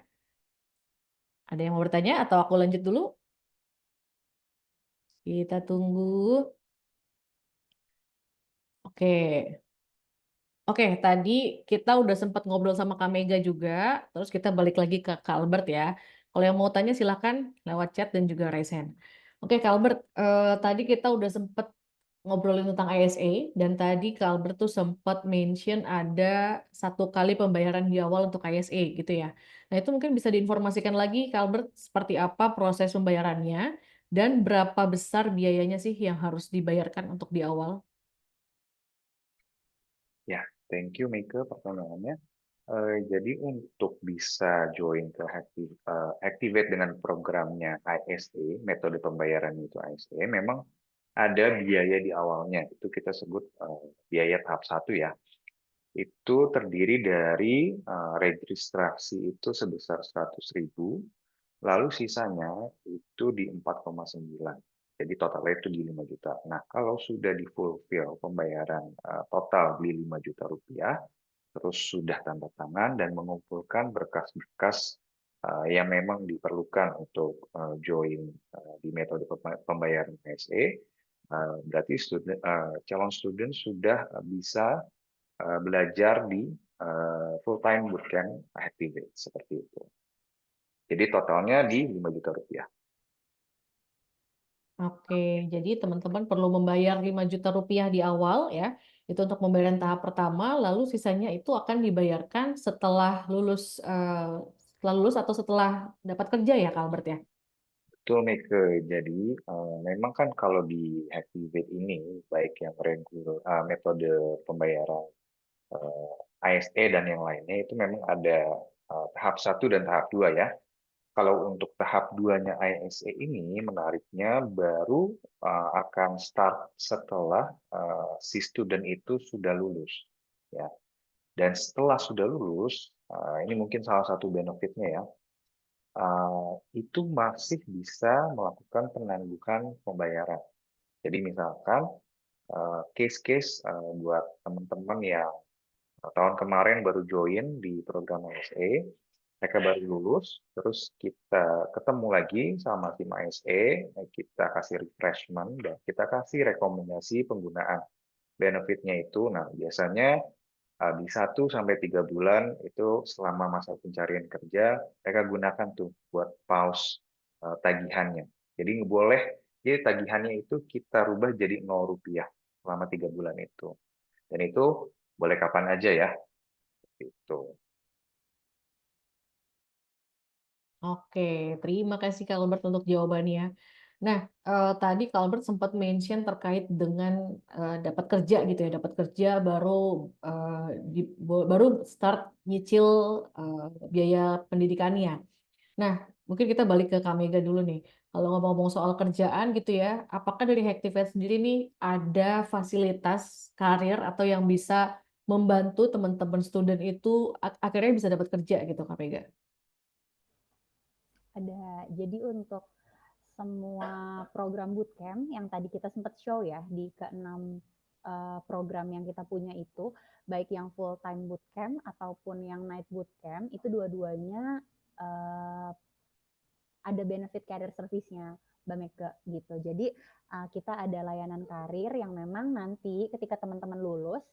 Ada yang mau bertanya atau aku lanjut dulu? Kita tunggu. Oke. Oke, tadi kita udah sempat ngobrol sama Kak Mega juga, terus kita balik lagi ke Kak Albert ya. Kalau yang mau tanya silahkan lewat chat dan juga raise hand. Oke, Kak Albert, tadi kita udah sempat ngobrolin tentang ISA, dan tadi Kak Albert tuh sempat mention ada 1 kali pembayaran di awal untuk ISA gitu ya. Nah, itu mungkin bisa diinformasikan lagi Kak Albert seperti apa proses pembayarannya dan berapa besar biayanya sih yang harus dibayarkan untuk di awal? Ya, thank you Mika pertanyaannya. Jadi untuk bisa join ke Activate dengan programnya ISA, metode pembayaran itu ISA, memang ada biaya di awalnya. Itu kita sebut biaya tahap 1 ya. Itu terdiri dari registrasi itu sebesar 100.000, lalu sisanya itu di 4,9. Jadi totalnya itu di 5 juta. Nah, kalau sudah di fulfill pembayaran total di 5 juta rupiah, terus sudah tanda tangan dan mengumpulkan berkas-berkas yang memang diperlukan untuk join di metode pembayaran PSE, berarti calon student sudah bisa belajar di full time bootcamp Activate seperti itu. Jadi totalnya di 5 juta rupiah. Oke, jadi teman-teman perlu membayar 5 juta rupiah di awal ya. Itu untuk pembayaran tahap pertama, lalu sisanya itu akan dibayarkan setelah lulus atau setelah dapat kerja ya, Kak Albert ya. Betul, Mike. Jadi memang kan kalau di Activate ini, baik yang metode pembayaran ISE dan yang lainnya itu memang ada tahap 1 dan tahap 2 ya. Kalau untuk tahap 2-nya ISA ini menariknya baru akan start setelah si student itu sudah lulus ya. Dan setelah sudah lulus, ini mungkin salah satu benefitnya ya, itu masih bisa melakukan penangguhan pembayaran. Jadi misalkan case-case buat teman-teman yang tahun kemarin baru join di program ISA, mereka baru lulus, terus kita ketemu lagi sama tim ISA, kita kasih refreshment, dan kita kasih rekomendasi penggunaan benefitnya itu. Nah, biasanya di 1 sampai 3 bulan itu selama masa pencarian kerja, mereka gunakan tuh buat pause tagihannya. Jadi boleh, jadi tagihannya itu kita rubah jadi Rp0 selama 3 bulan itu. Dan itu boleh kapan aja ya. Itu. Oke, terima kasih Kak Albert untuk jawabannya. Nah, tadi Kak Albert sempat mention terkait dengan dapat kerja gitu ya, dapat kerja baru baru start nyicil biaya pendidikannya. Nah, mungkin kita balik ke Kak Mega dulu nih. Kalau ngomong-ngomong soal kerjaan gitu ya, apakah dari Hacktivate sendiri nih ada fasilitas karir atau yang bisa membantu teman-teman student itu akhirnya bisa dapat kerja gitu Kak Mega? Ada. Jadi untuk semua program bootcamp yang tadi kita sempat show ya di keenam program yang kita punya itu, baik yang full time bootcamp ataupun yang night bootcamp, itu dua-duanya ada benefit career service-nya Mbak Mega gitu. Jadi kita ada layanan karir yang memang nanti ketika teman-teman lulus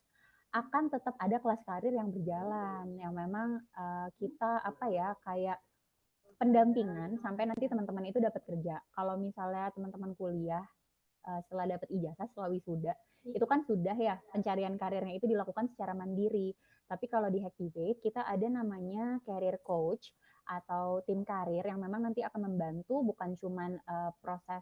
akan tetap ada kelas karir yang berjalan, yang memang kita apa ya kayak pendampingan sampai nanti teman-teman itu dapat kerja. Kalau misalnya teman-teman kuliah setelah dapat ijazah, setelah wisuda, itu kan sudah ya pencarian karirnya itu dilakukan secara mandiri. Tapi kalau di Hacktivate kita ada namanya career coach atau tim karir yang memang nanti akan membantu bukan cuman proses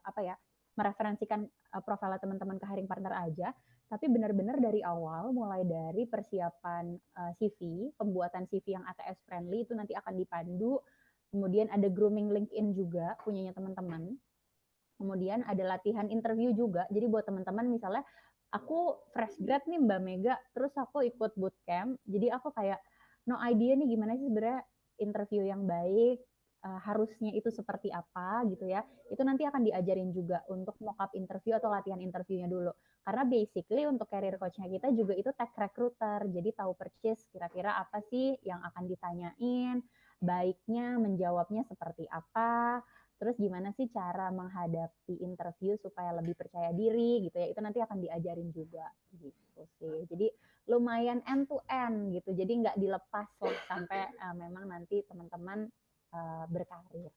apa ya mereferensikan profil teman-teman ke hiring partner aja, tapi benar-benar dari awal mulai dari persiapan CV, pembuatan CV yang ATS friendly itu nanti akan dipandu. Kemudian ada grooming LinkedIn juga punyanya teman-teman. Kemudian ada latihan interview juga. Jadi buat teman-teman misalnya aku fresh grad nih Mbak Mega, terus aku ikut bootcamp. Jadi aku kayak no idea nih gimana sih sebenarnya interview yang baik, harusnya itu seperti apa gitu ya. Itu nanti akan diajarin juga untuk mock up interview atau latihan interviewnya dulu. Karena basically untuk career coach-nya kita juga itu tech recruiter. Jadi tahu persis kira-kira apa sih yang akan ditanyain, baiknya menjawabnya seperti apa, terus gimana sih cara menghadapi interview supaya lebih percaya diri gitu ya, itu nanti akan diajarin juga gitu sih. Jadi lumayan end to end gitu, jadi nggak dilepas lah sampai memang nanti teman-teman berkarir.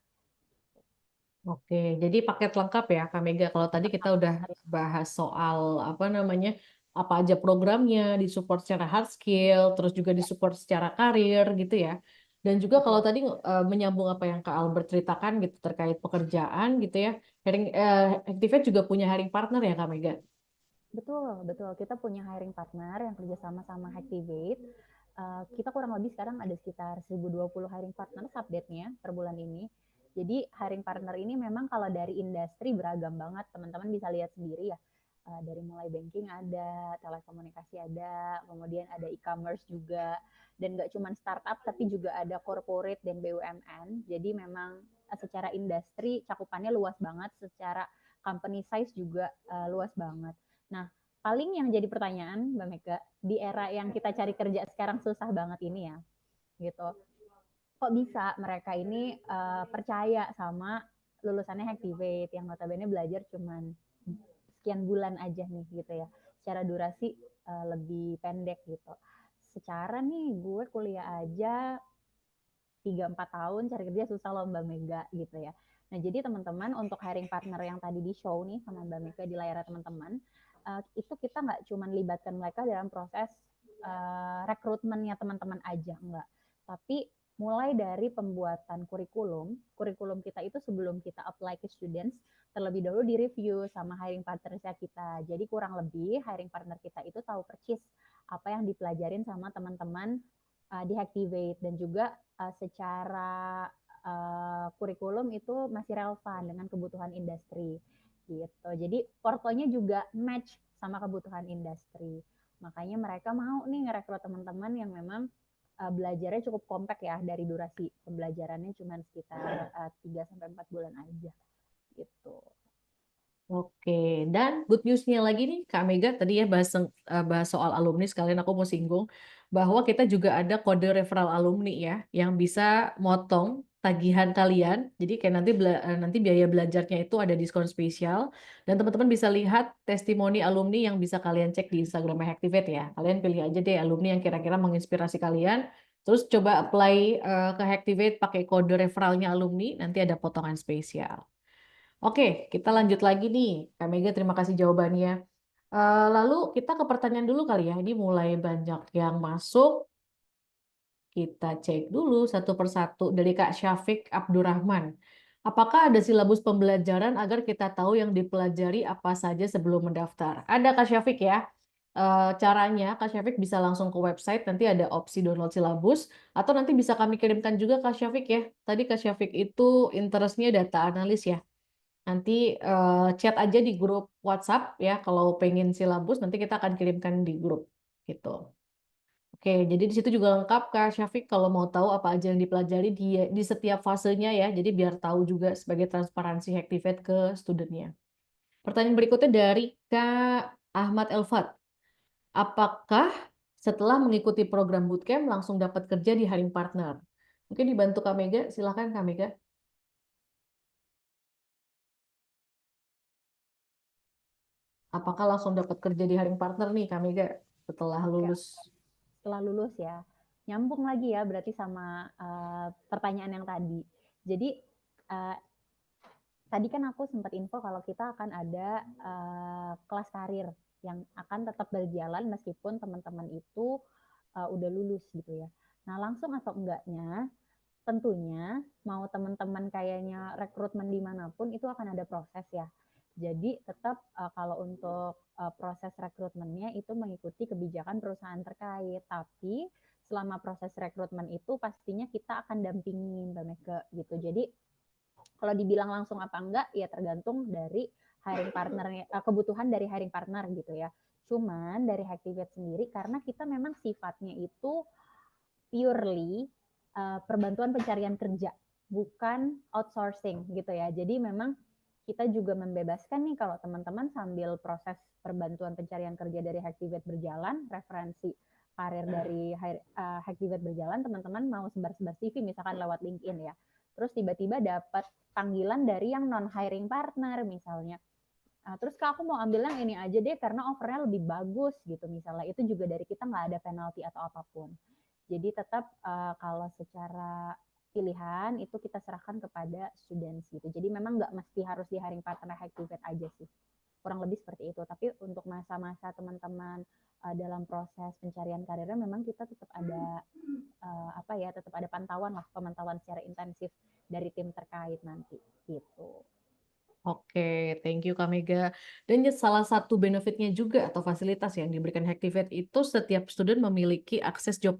Oke, jadi paket lengkap ya Kak Mega. Kalau tadi kita udah bahas soal apa namanya, apa aja programnya, disupport secara hard skill, terus juga Ya, disupport secara karir gitu ya. Dan juga kalau betul. tadi menyambung apa yang Kak Albert ceritakan gitu terkait pekerjaan gitu ya, Activate juga punya hiring partner ya Kak Mega. Betul, betul. Kita punya hiring partner yang kerjasama sama Hacktivate. Kita kurang lebih sekarang ada sekitar 1020 hiring partner update-nya per bulan ini. Jadi hiring partner ini memang kalau dari industri beragam banget, teman-teman bisa lihat sendiri ya. Dari mulai banking ada, telekomunikasi ada, kemudian ada e-commerce juga, dan nggak cuma startup tapi juga ada corporate dan BUMN. Jadi memang secara industri cakupannya luas banget, secara company size juga luas banget. Nah, paling yang jadi pertanyaan Mbak Mega, di era yang kita cari kerja sekarang susah banget ini ya, gitu. Kok bisa mereka ini percaya sama lulusannya Hacktivate yang notabene belajar cuman sekian bulan aja nih gitu ya. Secara durasi lebih pendek gitu. Secara nih gue kuliah aja 3-4 tahun cari kerja susah loh Mbak Mega gitu ya. Nah jadi teman-teman untuk hiring partner yang tadi di show nih sama Mbak Mega di layar teman-teman, itu kita nggak cuma libatkan mereka dalam proses rekrutmennya teman-teman aja, enggak. Tapi mulai dari pembuatan kurikulum kita itu sebelum kita apply ke students, terlebih dahulu di review sama hiring partner kita. Jadi kurang lebih hiring partner kita itu tahu persis apa yang dipelajarin sama teman-teman deactivate, dan juga secara kurikulum itu masih relevan dengan kebutuhan industri gitu. Jadi portonya juga match sama kebutuhan industri. Makanya mereka mau nih ngerekrut teman-teman yang memang belajarnya cukup kompak ya, dari durasi pembelajarannya cuma sekitar 3 sampai 4 bulan aja gitu. Oke, dan good news-nya lagi nih, Kak Mega tadi ya bahas soal alumni, sekalian aku mau singgung bahwa kita juga ada kode referral alumni ya, yang bisa motong tagihan kalian. Jadi kayak nanti biaya belajarnya itu ada diskon spesial, dan teman-teman bisa lihat testimoni alumni yang bisa kalian cek di Instagram Hacktivate ya. Kalian pilih aja deh alumni yang kira-kira menginspirasi kalian. Terus coba apply ke Hacktivate pakai kode referralnya alumni, nanti ada potongan spesial. Oke, kita lanjut lagi nih. Kak Mega, terima kasih jawabannya. Lalu kita ke pertanyaan dulu kali ya. Ini mulai banyak yang masuk. Kita cek dulu satu persatu dari Kak Syafiq Abdurrahman. Apakah ada silabus pembelajaran agar kita tahu yang dipelajari apa saja sebelum mendaftar? Ada Kak Syafiq ya. Caranya Kak Syafiq bisa langsung ke website, nanti ada opsi download silabus, atau nanti bisa kami kirimkan juga Kak Syafiq ya. Tadi Kak Syafiq itu interestnya data analis ya. Nanti chat aja di grup WhatsApp ya kalau pengen silabus nanti kita akan kirimkan di grup gitu. Oke, jadi di situ juga lengkap Kak Syafiq kalau mau tahu apa aja yang dipelajari di setiap fasenya ya. Jadi biar tahu juga sebagai transparansi Hacktivate ke studentnya. Pertanyaan berikutnya dari Kak Ahmad Elfat. Apakah setelah mengikuti program bootcamp langsung dapat kerja di hiring partner? Mungkin dibantu Kak Mega, silakan Kak Mega. Apakah langsung dapat kerja di hiring partner nih Kak Mega setelah Oke, lulus? setelah lulus ya, nyambung lagi ya berarti sama pertanyaan yang tadi. Jadi tadi kan aku sempat info kalau kita akan ada kelas karir yang akan tetap berjalan meskipun teman-teman itu udah lulus gitu ya. Nah, langsung atau enggaknya, tentunya mau teman-teman kayaknya rekrutmen dimanapun itu akan ada proses ya. Jadi tetap kalau untuk proses rekrutmennya itu mengikuti kebijakan perusahaan terkait. Tapi selama proses rekrutmen itu pastinya kita akan dampingin Mbak Meke gitu. Jadi kalau dibilang langsung apa enggak ya tergantung dari hiring partnernya, kebutuhan dari hiring partner gitu ya. Cuman dari Hacktivate sendiri karena kita memang sifatnya itu purely perbantuan pencarian kerja, bukan outsourcing gitu ya. Jadi memang kita juga membebaskan nih kalau teman-teman sambil proses perbantuan pencarian kerja dari Hacktivate berjalan, referensi karir dari Hacktivate berjalan, teman-teman mau sebar-sebar CV misalkan lewat LinkedIn ya. Terus tiba-tiba dapat panggilan dari yang non-hiring partner misalnya. Terus Kak aku mau ambil yang ini aja deh karena offernya lebih bagus gitu misalnya. Itu juga dari kita nggak ada penalti atau apapun. Jadi tetap kalau secara pilihan itu kita serahkan kepada students gitu. Jadi memang nggak mesti harus di hiring partner Hacktivate aja sih. Kurang lebih seperti itu. Tapi untuk masa-masa teman-teman dalam proses pencarian karirnya memang kita tetap ada tetap ada pemantauan secara intensif dari tim terkait nanti gitu. Oke, thank you Kak Mega. Dan salah satu benefitnya juga atau fasilitas yang diberikan Hacktivate itu setiap student memiliki akses job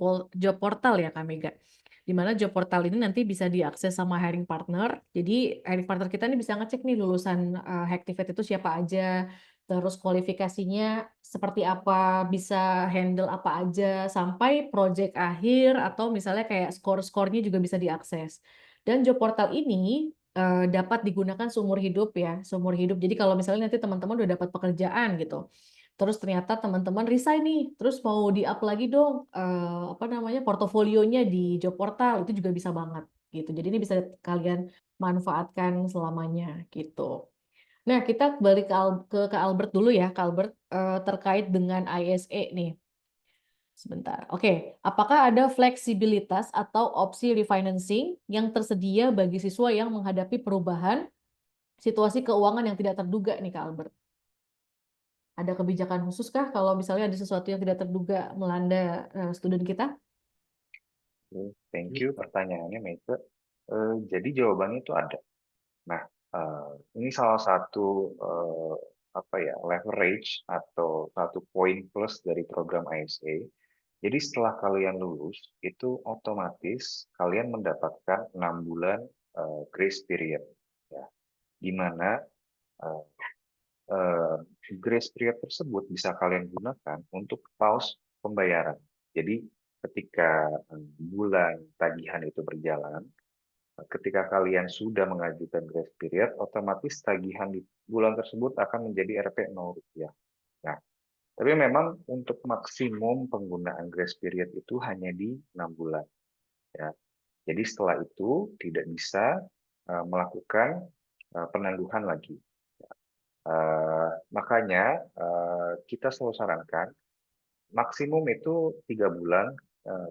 portal ya Kak Mega. Di mana job portal ini nanti bisa diakses sama hiring partner. Jadi hiring partner kita ini bisa ngecek nih lulusan Hacktivate itu siapa aja, terus kualifikasinya seperti apa, bisa handle apa aja, sampai project akhir atau misalnya kayak skor-skornya juga bisa diakses. Dan job portal ini dapat digunakan seumur hidup ya, seumur hidup. Jadi kalau misalnya nanti teman-teman udah dapat pekerjaan gitu, terus ternyata teman-teman resign nih, terus mau di-up lagi dong, apa namanya, portofolionya di job portal, itu juga bisa banget gitu. Jadi ini bisa kalian manfaatkan selamanya gitu. Nah, kita balik ke Albert dulu ya, Kak Albert, terkait dengan ISE nih. Sebentar. Oke, apakah ada fleksibilitas atau opsi refinancing yang tersedia bagi siswa yang menghadapi perubahan situasi keuangan yang tidak terduga nih Kak Albert? Ada kebijakan khusus kah kalau misalnya ada sesuatu yang tidak terduga melanda student kita? Thank you pertanyaannya, Mete. Jadi jawabannya itu ada. Nah, ini salah satu leverage atau satu poin plus dari program ISA, Jadi setelah kalian lulus, itu otomatis kalian mendapatkan 6 bulan grace period. Ya, di mana eh, eh, grace period tersebut bisa kalian gunakan untuk pause pembayaran. Jadi ketika bulan tagihan itu berjalan, ketika kalian sudah mengajukan grace period, otomatis tagihan di bulan tersebut akan menjadi Rp 0. Nah, tapi memang untuk maksimum penggunaan grace period itu hanya di 6 bulan. Ya. Jadi setelah itu tidak bisa melakukan penangguhan lagi. Makanya kita selalu sarankan maksimum itu 3 bulan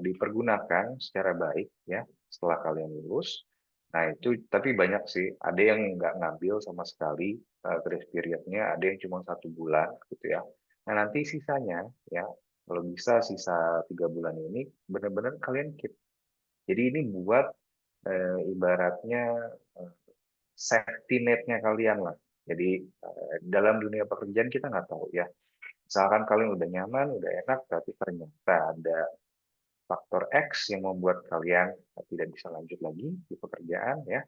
dipergunakan secara baik ya setelah kalian lulus. Nah itu tapi banyak sih, ada yang nggak ngambil sama sekali grace periodnya, ada yang cuma 1 bulan gitu ya. Nah nanti sisanya ya kalau bisa sisa 3 bulan ini benar-benar kalian keep. Jadi ini buat ibaratnya eh, safety net-nya kalian lah. Jadi dalam dunia pekerjaan kita nggak tahu ya. Misalkan kalian udah nyaman, udah enak, tapi ternyata ada faktor X yang membuat kalian tidak bisa lanjut lagi di pekerjaan ya.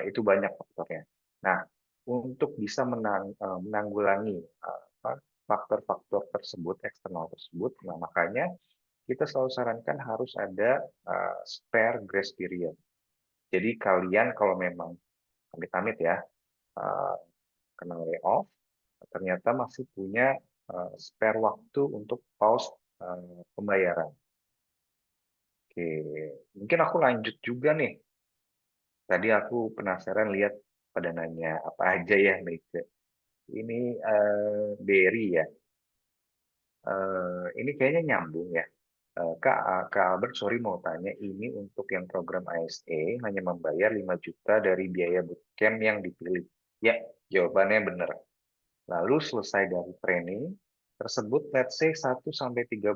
Itu banyak faktornya. Nah, untuk bisa menanggulangi faktor-faktor tersebut, eksternal tersebut, nah makanya kita selalu sarankan harus ada spare grace period. Jadi kalian kalau memang amit-amit ya kena layoff, ternyata masih punya spare waktu untuk pause pembayaran. Oke, mungkin aku lanjut juga nih. Tadi aku penasaran lihat pada nanya apa aja ya, Meike. Ini Berry ya. Ini kayaknya nyambung ya. Kak Albert, sorry mau tanya, ini untuk yang program ASE hanya membayar 5 juta dari biaya bootcamp yang dipilih. Ya, jawabannya benar. Lalu selesai dari training tersebut, let's say 1-3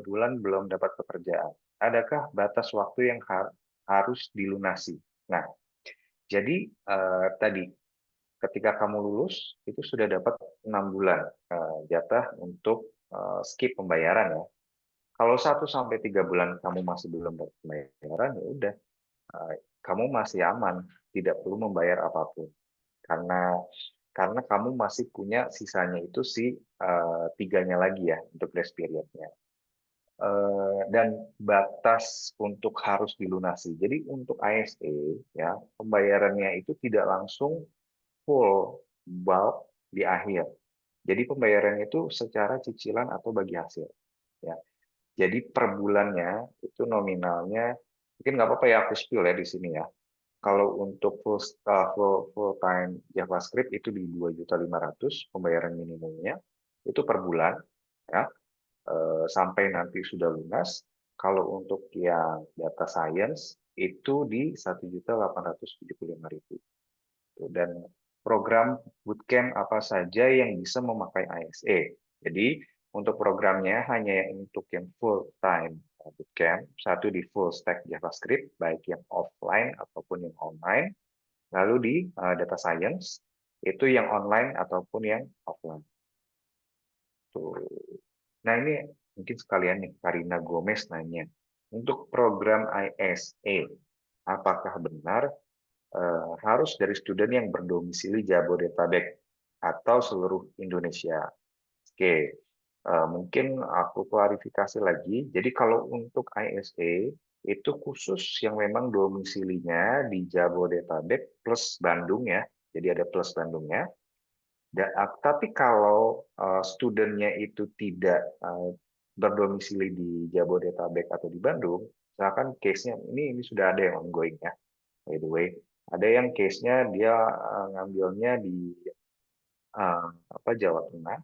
bulan belum dapat pekerjaan. Adakah batas waktu yang harus dilunasi? Nah, jadi tadi ketika kamu lulus itu sudah dapat 6 bulan jatah untuk skip pembayaran ya. Kalau 1-3 bulan kamu masih belum dapat pembayaran, ya udah kamu masih aman, tidak perlu membayar apapun karena kamu masih punya sisanya itu si 3-nya lagi ya untuk grace periodnya. Dan batas untuk harus dilunasi. Jadi untuk ASE ya pembayarannya itu tidak langsung full bulk di akhir. Jadi pembayarannya itu secara cicilan atau bagi hasil. Ya. Jadi per bulannya itu nominalnya mungkin nggak apa-apa ya aku spill ya di sini ya. Kalau untuk full time JavaScript itu di 2.500.000 pembayaran minimumnya itu per bulan ya sampai nanti sudah lunas. Kalau untuk yang data science itu di 1.875.000. Dan program bootcamp apa saja yang bisa memakai ASE. Jadi untuk programnya hanya untuk yang full time bootcamp, satu di full stack JavaScript, baik yang offline ataupun yang online. Lalu di data science, itu yang online ataupun yang offline. Tuh. Nah ini mungkin sekalian nih, Karina Gomez nanya, untuk program ISA, apakah benar harus dari student yang berdomisili Jabodetabek atau seluruh Indonesia? Oke, mungkin aku klarifikasi lagi. Jadi kalau untuk ISA itu khusus yang memang domisilinya di Jabodetabek plus Bandung ya. Jadi ada plus Bandungnya. Tapi kalau studentnya itu tidak berdomisili di Jabodetabek atau di Bandung, misalkan case-nya ini sudah ada yang ongoing ya, by the way. Ada yang case-nya dia ngambilnya di Jawa Tengah,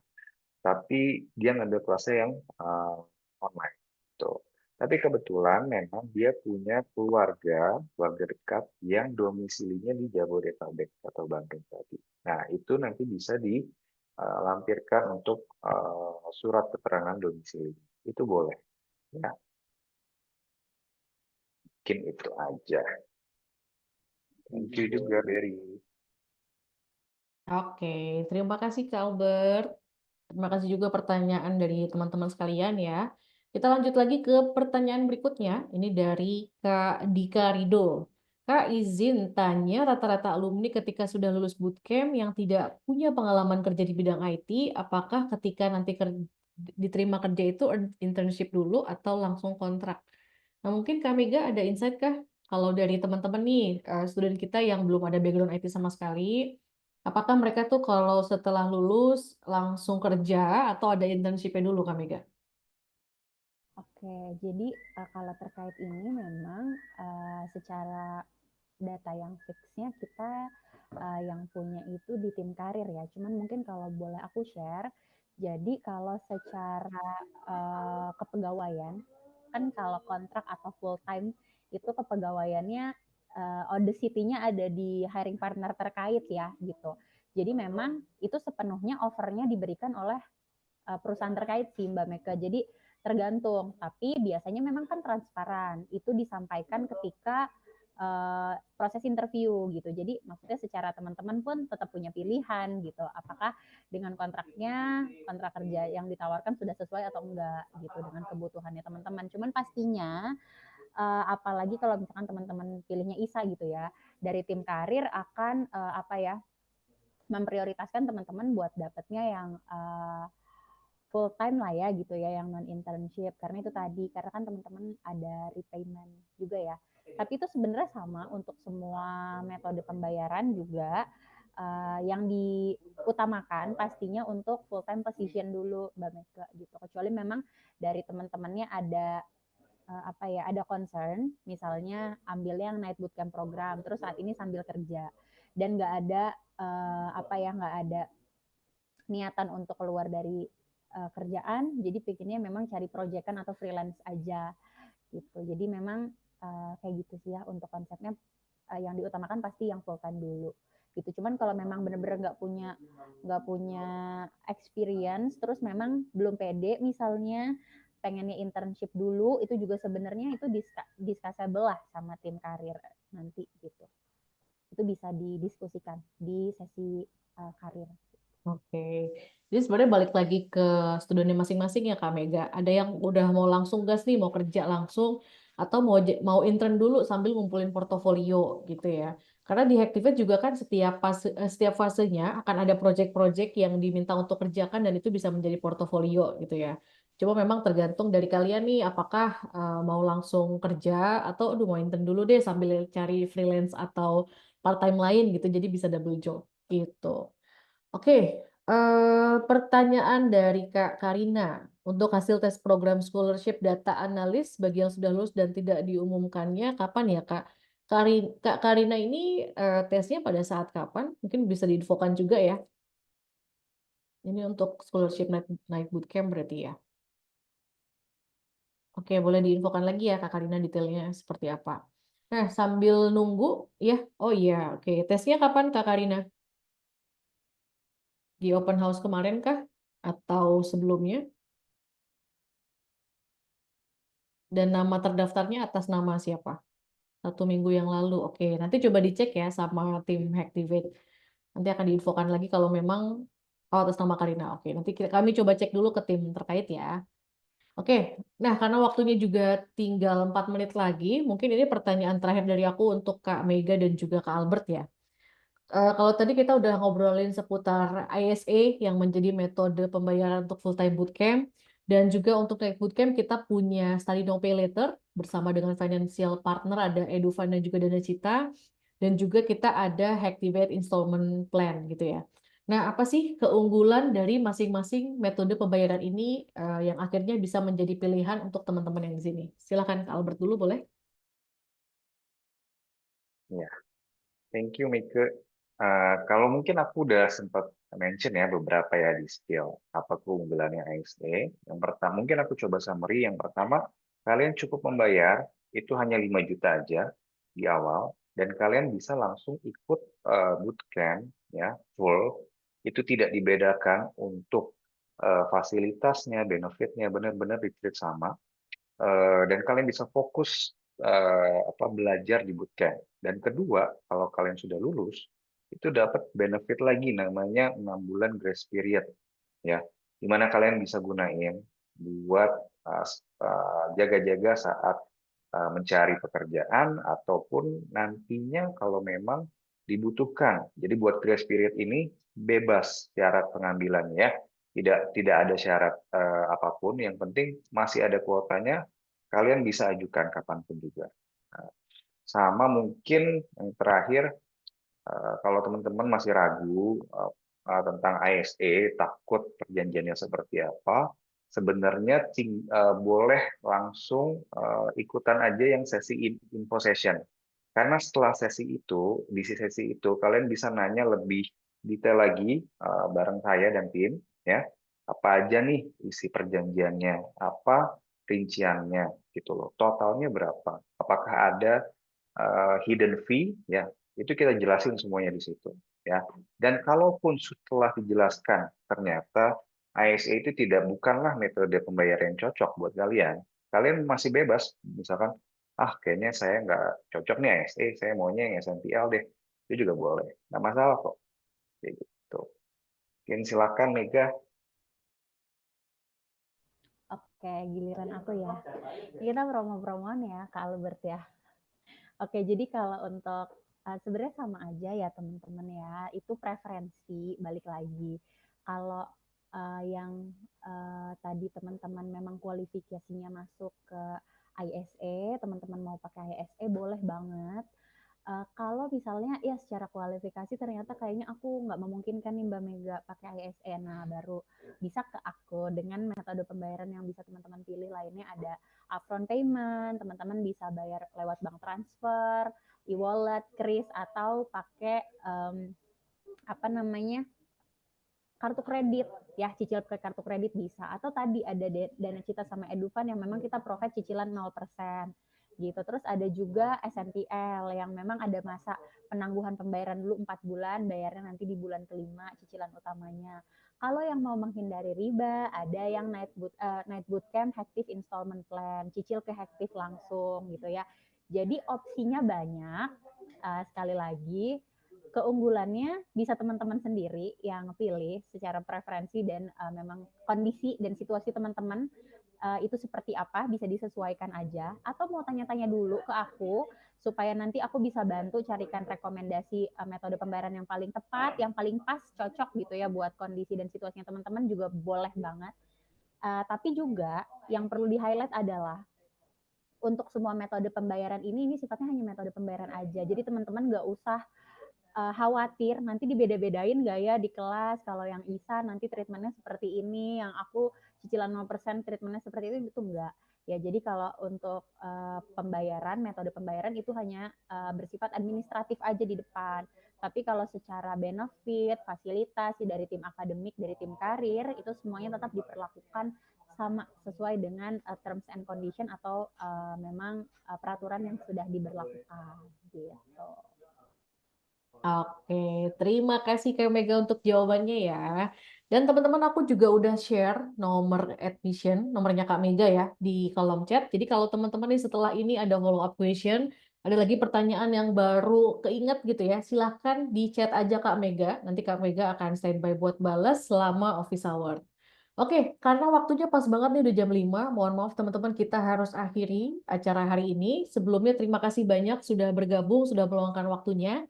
tapi dia ngambil kelasnya yang online. Tuh. Tapi kebetulan memang dia punya keluarga dekat yang domisilinya di Jabodetabek atau Bandung tadi. Nah, itu nanti bisa dilampirkan untuk surat keterangan domisili. Itu boleh. Ya, mungkin itu aja. Thank you juga, Berry. Oke, terima kasih Kak Albert. Terima kasih juga pertanyaan dari teman-teman sekalian ya. Kita lanjut lagi ke pertanyaan berikutnya. Ini dari Kak Dika Rido. Kak, izin tanya rata-rata alumni ketika sudah lulus bootcamp yang tidak punya pengalaman kerja di bidang IT, apakah ketika nanti diterima kerja itu internship dulu atau langsung kontrak? Nah, mungkin Kak Mega ada insight kah? Kalau dari teman-teman nih, student kita yang belum ada background IT sama sekali, apakah mereka tuh kalau setelah lulus langsung kerja atau ada internship-nya dulu, Kak Mega? Oke, jadi kalau terkait ini memang secara data yang fixnya kita yang punya itu di tim karir ya. Cuman mungkin kalau boleh aku share, jadi kalau secara kepegawaian, kan kalau kontrak atau full time itu kepegawaiannya audacity-nya ada di hiring partner terkait ya gitu. Jadi memang itu sepenuhnya offernya diberikan oleh perusahaan terkait sih Mbak Meka. Jadi tergantung, tapi biasanya memang kan transparan. Itu disampaikan ketika proses interview gitu. Jadi maksudnya secara teman-teman pun tetap punya pilihan gitu. Apakah dengan kontraknya, kontrak kerja yang ditawarkan sudah sesuai atau enggak gitu dengan kebutuhannya teman-teman. Cuman pastinya apalagi kalau misalkan teman-teman pilihnya ISA gitu ya, dari tim karir akan apa ya, memprioritaskan teman-teman buat dapatnya yang full time lah ya gitu ya, yang non internship, karena itu tadi, karena kan teman-teman ada repayment juga ya. Tapi itu sebenarnya sama untuk semua metode pembayaran juga, yang diutamakan pastinya untuk full time position dulu Mbak Mega gitu. Kecuali memang dari teman-temannya ada apa ya, ada concern, misalnya ambil yang night bootcamp program, terus saat ini sambil kerja dan nggak ada apa ya, nggak ada niatan untuk keluar dari kerjaan, jadi pikirnya memang cari proyekan atau freelance aja gitu. Jadi memang kayak gitu sih ya untuk konsepnya, yang diutamakan pasti yang full time dulu gitu. Cuman kalau memang benar-benar nggak punya experience, terus memang belum pede misalnya pengennya internship dulu, itu juga sebenarnya itu discussable lah sama tim karir nanti gitu. Itu bisa didiskusikan di sesi karir. Oke, jadi sebenarnya balik lagi ke studentnya masing-masing ya Kak Mega. Ada yang udah mau langsung gas nih, mau kerja langsung, atau mau intern dulu sambil ngumpulin portofolio gitu ya. Karena di Hacktivate juga kan setiap fasenya akan ada project-project yang diminta untuk kerjakan dan itu bisa menjadi portofolio gitu ya. Cuma memang tergantung dari kalian nih, apakah mau langsung kerja atau aduh mau intern dulu deh sambil cari freelance atau part-time lain gitu. Jadi bisa double job gitu. Oke, pertanyaan dari Kak Karina. Untuk hasil tes program scholarship data analis bagi yang sudah lulus dan tidak diumumkannya, kapan ya Kak? Kak Karina ini tesnya pada saat kapan? Mungkin bisa diinfokan juga ya. Ini untuk scholarship night bootcamp berarti ya. Oke, boleh diinfokan lagi ya Kak Karina detailnya seperti apa. Nah, sambil nunggu, ya. Oh iya, oke. Tesnya kapan Kak Karina? Di open house kemarin kah? Atau sebelumnya? Dan nama terdaftarnya atas nama siapa? 1 minggu yang lalu. Oke, nanti coba dicek ya sama tim Hacktivate. Nanti akan diinfokan lagi kalau memang atas nama Karina. Oke, nanti kami coba cek dulu ke tim terkait ya. Oke, nah karena waktunya juga tinggal 4 menit lagi, mungkin ini pertanyaan terakhir dari aku untuk Kak Mega dan juga Kak Albert ya. Kalau tadi kita udah ngobrolin seputar ISA yang menjadi metode pembayaran untuk full time bootcamp dan juga untuk naik bootcamp kita punya study no pay letter bersama dengan financial partner ada Edufund dan juga Danacita dan juga kita ada Hacktivate installment plan gitu ya. Nah, apa sih keunggulan dari masing-masing metode pembayaran ini yang akhirnya bisa menjadi pilihan untuk teman-teman yang di sini? Silakan Kak Albert dulu boleh? Ya, thank you Mike. Kalau mungkin aku udah sempat mention ya beberapa ya di skill apa keunggulannya ISA. Yang pertama mungkin aku coba summary. Yang pertama, kalian cukup membayar itu hanya 5 juta aja di awal dan kalian bisa langsung ikut bootcamp ya full. Itu tidak dibedakan untuk fasilitasnya, benefitnya benar-benar di-treat sama. Dan kalian bisa fokus belajar di bootcamp. Dan kedua, kalau kalian sudah lulus, itu dapat benefit lagi namanya 6 bulan grace period ya. Dimana kalian bisa gunain buat jaga-jaga saat mencari pekerjaan ataupun nantinya kalau memang dibutuhkan. Jadi buat grace period ini bebas syarat pengambilannya ya. Tidak ada syarat apapun, yang penting masih ada kuotanya, kalian bisa ajukan kapanpun juga. Nah, sama mungkin yang terakhir, kalau teman-teman masih ragu tentang ASE, takut perjanjiannya seperti apa, sebenarnya boleh langsung ikutan aja yang sesi info session. Karena setelah di sesi itu kalian bisa nanya lebih detail lagi bareng saya dan tim, ya. Apa aja nih isi perjanjiannya, apa rinciannya gitu loh. Totalnya berapa? Apakah ada hidden fee, ya itu kita jelasin semuanya di situ, ya. Dan kalaupun setelah dijelaskan ternyata ASE itu bukanlah metode pembayaran yang cocok buat kalian, kalian masih bebas, misalkan kayaknya saya nggak cocok nih ASE, saya maunya yang SMPL deh, itu juga boleh, nggak masalah kok, kayak gitu. Mungkin silakan Mega. Oke, giliran aku ya. Kita promo-promoan ya, Kak Albert ya. Oke, jadi kalau untuk sebenarnya sama aja ya teman-teman ya. Itu preferensi, balik lagi. Kalau yang tadi teman-teman memang kualifikasinya masuk ke ISE, teman-teman mau pakai ISE boleh banget. Kalau misalnya ya secara kualifikasi ternyata kayaknya aku nggak memungkinkan nih Mbak Mega pakai ISE, nah baru bisa ke aku dengan metode pembayaran yang bisa teman-teman pilih lainnya ada upfront payment, teman-teman bisa bayar lewat bank transfer, e-wallet, kris, atau pakai apa namanya kartu kredit ya, cicil ke kartu kredit bisa, atau tadi ada Dana Cita sama Edufan yang memang kita provide cicilan 0% gitu. Terus ada juga SMPL yang memang ada masa penangguhan pembayaran dulu 4 bulan, bayarnya nanti di bulan kelima cicilan utamanya. Kalau yang mau menghindari riba, ada yang night bootcamp Hektif installment plan, cicil ke Hektif langsung gitu ya. Jadi opsinya banyak. Sekali lagi, keunggulannya bisa teman-teman sendiri yang pilih secara preferensi dan memang kondisi dan situasi teman-teman itu seperti apa, bisa disesuaikan aja, atau mau tanya-tanya dulu ke aku supaya nanti aku bisa bantu carikan rekomendasi metode pembayaran yang paling tepat, yang paling pas, cocok gitu ya buat kondisi dan situasinya teman-teman, juga boleh banget. Tapi juga yang perlu di-highlight adalah untuk semua metode pembayaran ini sifatnya hanya metode pembayaran aja. Jadi teman-teman nggak usah khawatir nanti dibeda-bedain nggak ya di kelas, kalau yang ISA nanti treatmentnya seperti ini, yang aku cicilan 0% treatmentnya seperti itu enggak. Ya, jadi kalau untuk pembayaran, metode pembayaran itu hanya bersifat administratif aja di depan. Tapi kalau secara benefit, fasilitas dari tim akademik, dari tim karir, itu semuanya tetap diperlakukan sama sesuai dengan terms and condition atau memang peraturan yang sudah diberlakukan gitu. Oke, terima kasih Kak Mega untuk jawabannya ya. Dan teman-teman aku juga udah share nomor admission, nomornya Kak Mega ya di kolom chat. Jadi kalau teman-teman nih setelah ini ada follow up question, ada lagi pertanyaan yang baru keinget gitu ya, silahkan di chat aja Kak Mega. Nanti Kak Mega akan standby buat balas selama office hour. Oke, karena waktunya pas banget nih udah jam 5. Mohon maaf teman-teman, kita harus akhiri acara hari ini. Sebelumnya terima kasih banyak sudah bergabung, sudah meluangkan waktunya.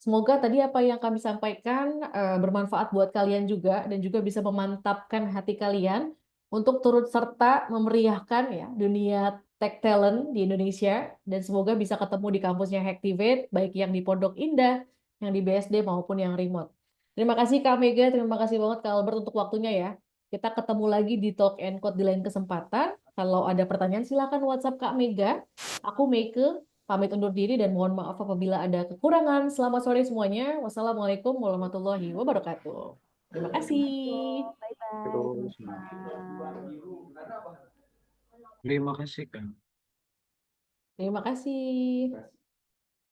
Semoga tadi apa yang kami sampaikan bermanfaat buat kalian juga dan juga bisa memantapkan hati kalian untuk turut serta memeriahkan ya dunia tech talent di Indonesia, dan semoga bisa ketemu di kampusnya Hacktivate baik yang di Pondok Indah, yang di BSD maupun yang remote. Terima kasih Kak Mega, terima kasih banget Kak Albert untuk waktunya ya. Kita ketemu lagi di Talk and Code di lain kesempatan. Kalau ada pertanyaan silakan WhatsApp Kak Mega. Aku Meike, pamit undur diri dan mohon maaf apabila ada kekurangan. Selamat sore semuanya. Wassalamualaikum warahmatullahi wabarakatuh. Terima kasih. Bye-bye Terus, teman-teman. Terima kasih, Kak. Terima kasih.